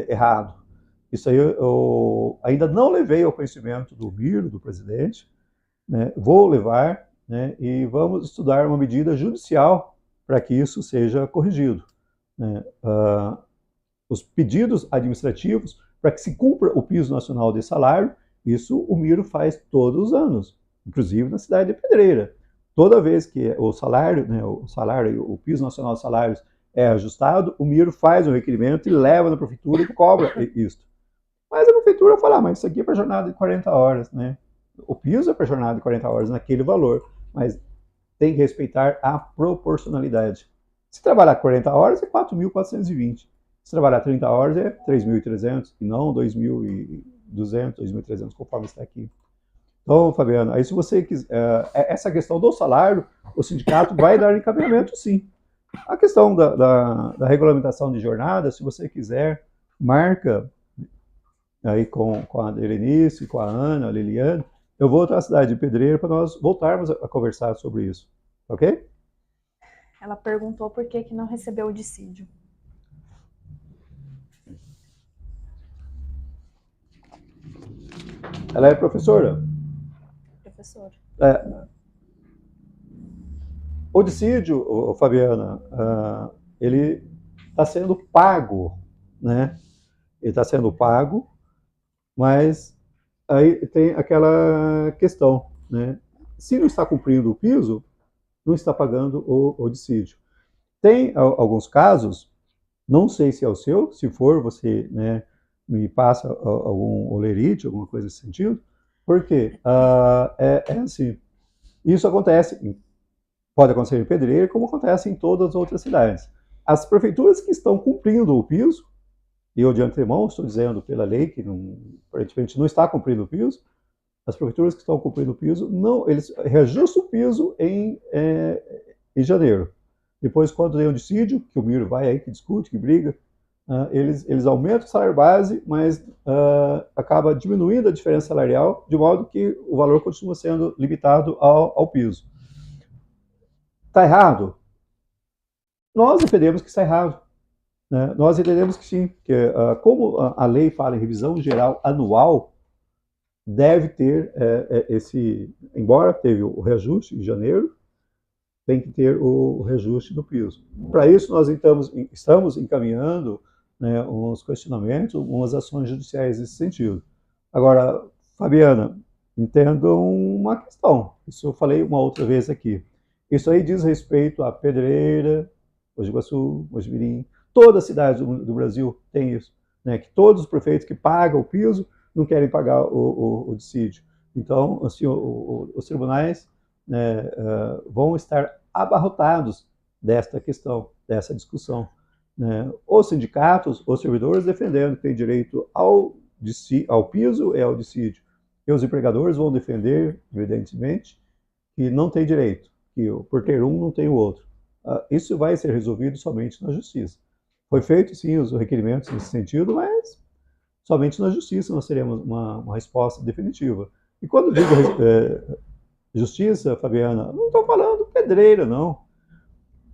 errado. Isso aí eu ainda não levei ao conhecimento do Miro, do presidente, né? Vou levar, né? E vamos estudar uma medida judicial para que isso seja corrigido, né? Os pedidos administrativos para que se cumpra o piso nacional de salário, isso o Miro faz todos os anos, inclusive na cidade de Pedreira. Toda vez que o salário, né, o piso nacional de salários é ajustado, o Miro faz um requerimento e leva na prefeitura e cobra isso. Mas a prefeitura fala, mas isso aqui é para jornada de 40 horas, né? O piso é para jornada de 40 horas naquele valor, mas tem que respeitar a proporcionalidade. Se trabalhar 40 horas é 4.420. Se trabalhar 30 horas é 3.300 e não 2.200, 2.300, conforme está aqui. Então, Fabiano, aí se você quiser, essa questão do salário, o sindicato vai dar encaminhamento, sim. A questão da regulamentação de jornada, se você quiser, marca aí com a Berenice, com a Ana, a Liliane, eu vou até a cidade de Pedreira para nós voltarmos a conversar sobre isso, ok? Ela perguntou por que não recebeu o dissídio. Ela é professora? Professor. O dissídio, Fabiana, ele está sendo pago, né? Ele está sendo pago, mas aí tem aquela questão, né? Se não está cumprindo o piso, não está pagando o dissídio. Tem alguns casos Não sei se é o seu, se for, você, né, me passa algum olerite, alguma coisa nesse sentido, porque é assim, isso acontece, pode acontecer em Pedreira, como acontece em todas as outras cidades. As prefeituras que estão cumprindo o piso, e eu de antemão estou dizendo pela lei que não, aparentemente não está cumprindo o piso, as prefeituras que estão cumprindo o piso, não, eles reajustam o piso em janeiro. Depois, quando tem um dissídio, que o Miro vai aí, que discute, que briga, eles aumentam o salário base, mas acaba diminuindo a diferença salarial, de modo que o valor continua sendo limitado ao piso. Está errado? Nós defendemos que está errado. Né? Nós entendemos que sim, que como a lei fala em revisão geral anual, deve ter embora teve o reajuste em janeiro, tem que ter o reajuste do piso. Para isso, nós estamos encaminhando, né, uns questionamentos, umas ações judiciais nesse sentido. Agora, Fabiana, entendam uma questão, isso eu falei uma outra vez aqui. Isso aí diz respeito a Pedreira, Mogi Guaçu, Mogi Mirim, toda a cidade do Brasil tem isso, né, que todos os prefeitos que pagam o piso não querem pagar o dissídio. Então, assim, os tribunais, né, vão estar abarrotados desta questão, dessa discussão. Né? Os sindicatos, os servidores defendendo que tem direito ao piso e ao dissídio. E os empregadores vão defender, evidentemente, que não tem direito, que por ter um não tem o outro. Isso vai ser resolvido somente na justiça. Foi feito, sim, os requerimentos nesse sentido, mas somente na justiça nós teremos uma resposta definitiva. E quando digo justiça, Fabiana, não estou falando pedreira, não.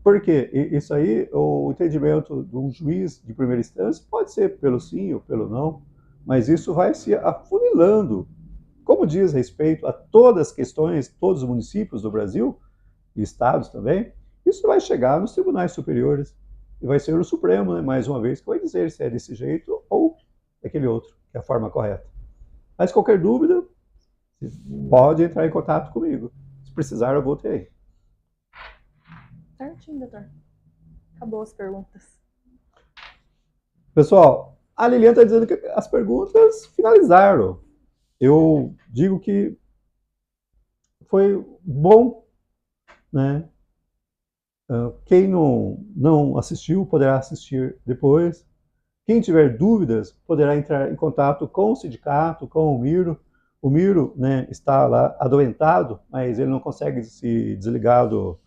Porque isso aí, o entendimento de um juiz de primeira instância pode ser pelo sim ou pelo não, mas isso vai se afunilando. Como diz respeito a todas as questões, todos os municípios do Brasil, e estados também, isso vai chegar nos tribunais superiores. E vai ser o Supremo, né, mais uma vez, que vai dizer se é desse jeito ou daquele outro, que é a forma correta. Mas qualquer dúvida, pode entrar em contato comigo. Se precisar, eu voltei aí. Certinho, doutor. Acabou as perguntas. Pessoal, a Lilian está dizendo que as perguntas finalizaram. Eu digo que foi bom, né? Quem não assistiu poderá assistir depois. Quem tiver dúvidas poderá entrar em contato com o sindicato, com o Miro. O Miro, né, está lá adoentado, mas ele não consegue se desligar do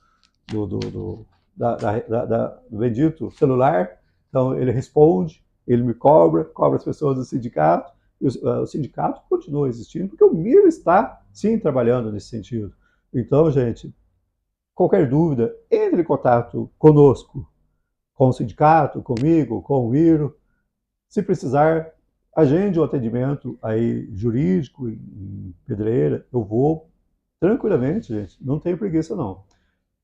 bendito celular. Então ele responde, ele me cobra as pessoas do sindicato, e o sindicato continua existindo, porque o Miro está, sim, trabalhando nesse sentido. Então, gente, qualquer dúvida, entre em contato conosco, com o sindicato, comigo, com o Miro. Se precisar, agende um atendimento aí jurídico em Pedreira, eu vou tranquilamente, gente, não tenho preguiça não.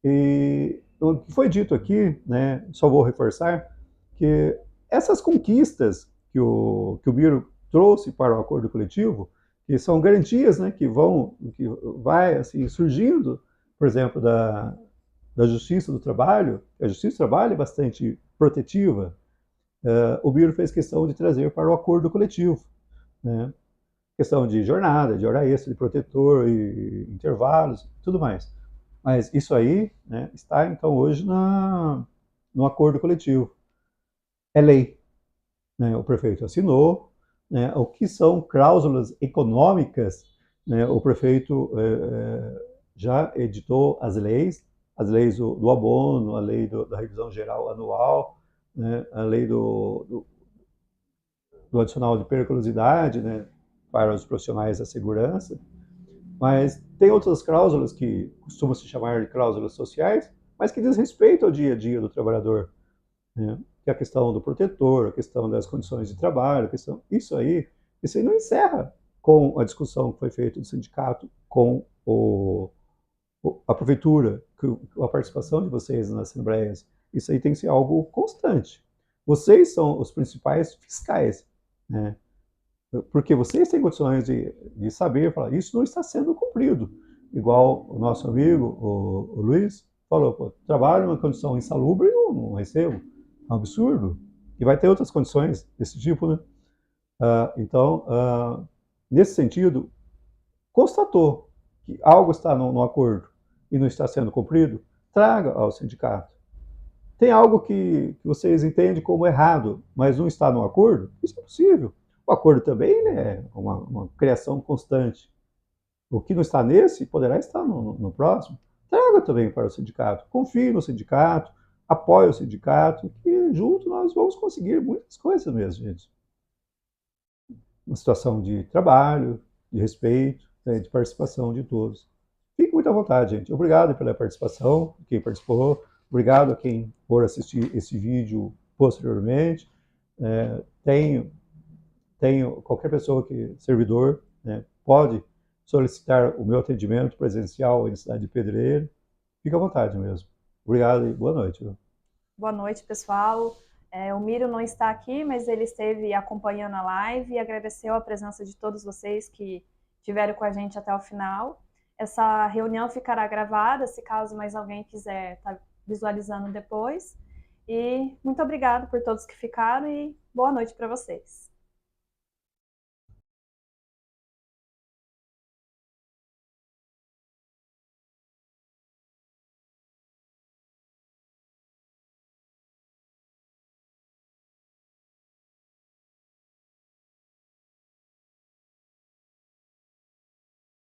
E o que foi dito aqui, né, só vou reforçar, que essas conquistas que o Miro trouxe para o acordo coletivo, que são garantias, né, que vai assim, surgindo, por exemplo, da Justiça do Trabalho. A Justiça do Trabalho é bastante protetiva. O Miro fez questão de trazer para o acordo coletivo, né? Questão de jornada, de hora extra, de protetor, e intervalos, tudo mais. Mas isso aí, né, está, então, hoje no acordo coletivo. É lei. Né? O prefeito assinou. Né? O que são cláusulas econômicas, né? O prefeito já editou as leis do abono, a lei da revisão geral anual, né? A lei do adicional de periculosidade, né? Para os profissionais da segurança. Mas tem outras cláusulas que costumam se chamar de cláusulas sociais, mas que diz respeito ao dia a dia do trabalhador, né? Que é a questão do protetor, a questão das condições de trabalho, isso aí não encerra com a discussão que foi feita do sindicato com a prefeitura, a participação de vocês nas assembleias. Isso aí tem que ser algo constante. Vocês são os principais fiscais, né? Porque vocês têm condições de saber, falar, isso não está sendo cumprido. Igual o nosso amigo, o Luiz, falou, pô, trabalho numa condição insalubre e não recebo. É um absurdo. E vai ter outras condições desse tipo, né? Então, nesse sentido, constatou que algo está no acordo e não está sendo cumprido, traga ao sindicato. Tem algo que vocês entendem como errado, mas não está no acordo? Isso é possível. O acordo também, né, é uma criação constante. O que não está nesse poderá estar no próximo. Traga também para o sindicato. Confie no sindicato, apoie o sindicato, que junto nós vamos conseguir muitas coisas mesmo, gente. Uma situação de trabalho, de respeito, né, de participação de todos. Fique muito à vontade, gente. Obrigado pela participação, quem participou. Obrigado a quem for assistir esse vídeo posteriormente. Tenho qualquer pessoa que, servidor, né, pode solicitar o meu atendimento presencial na cidade de Pedreira. Fique à vontade mesmo. Obrigado e boa noite. Boa noite, pessoal. O Mírio não está aqui, mas ele esteve acompanhando a live e agradeceu a presença de todos vocês que estiveram com a gente até o final. Essa reunião ficará gravada, se caso mais alguém quiser estar visualizando depois. E muito obrigado por todos que ficaram e boa noite para vocês.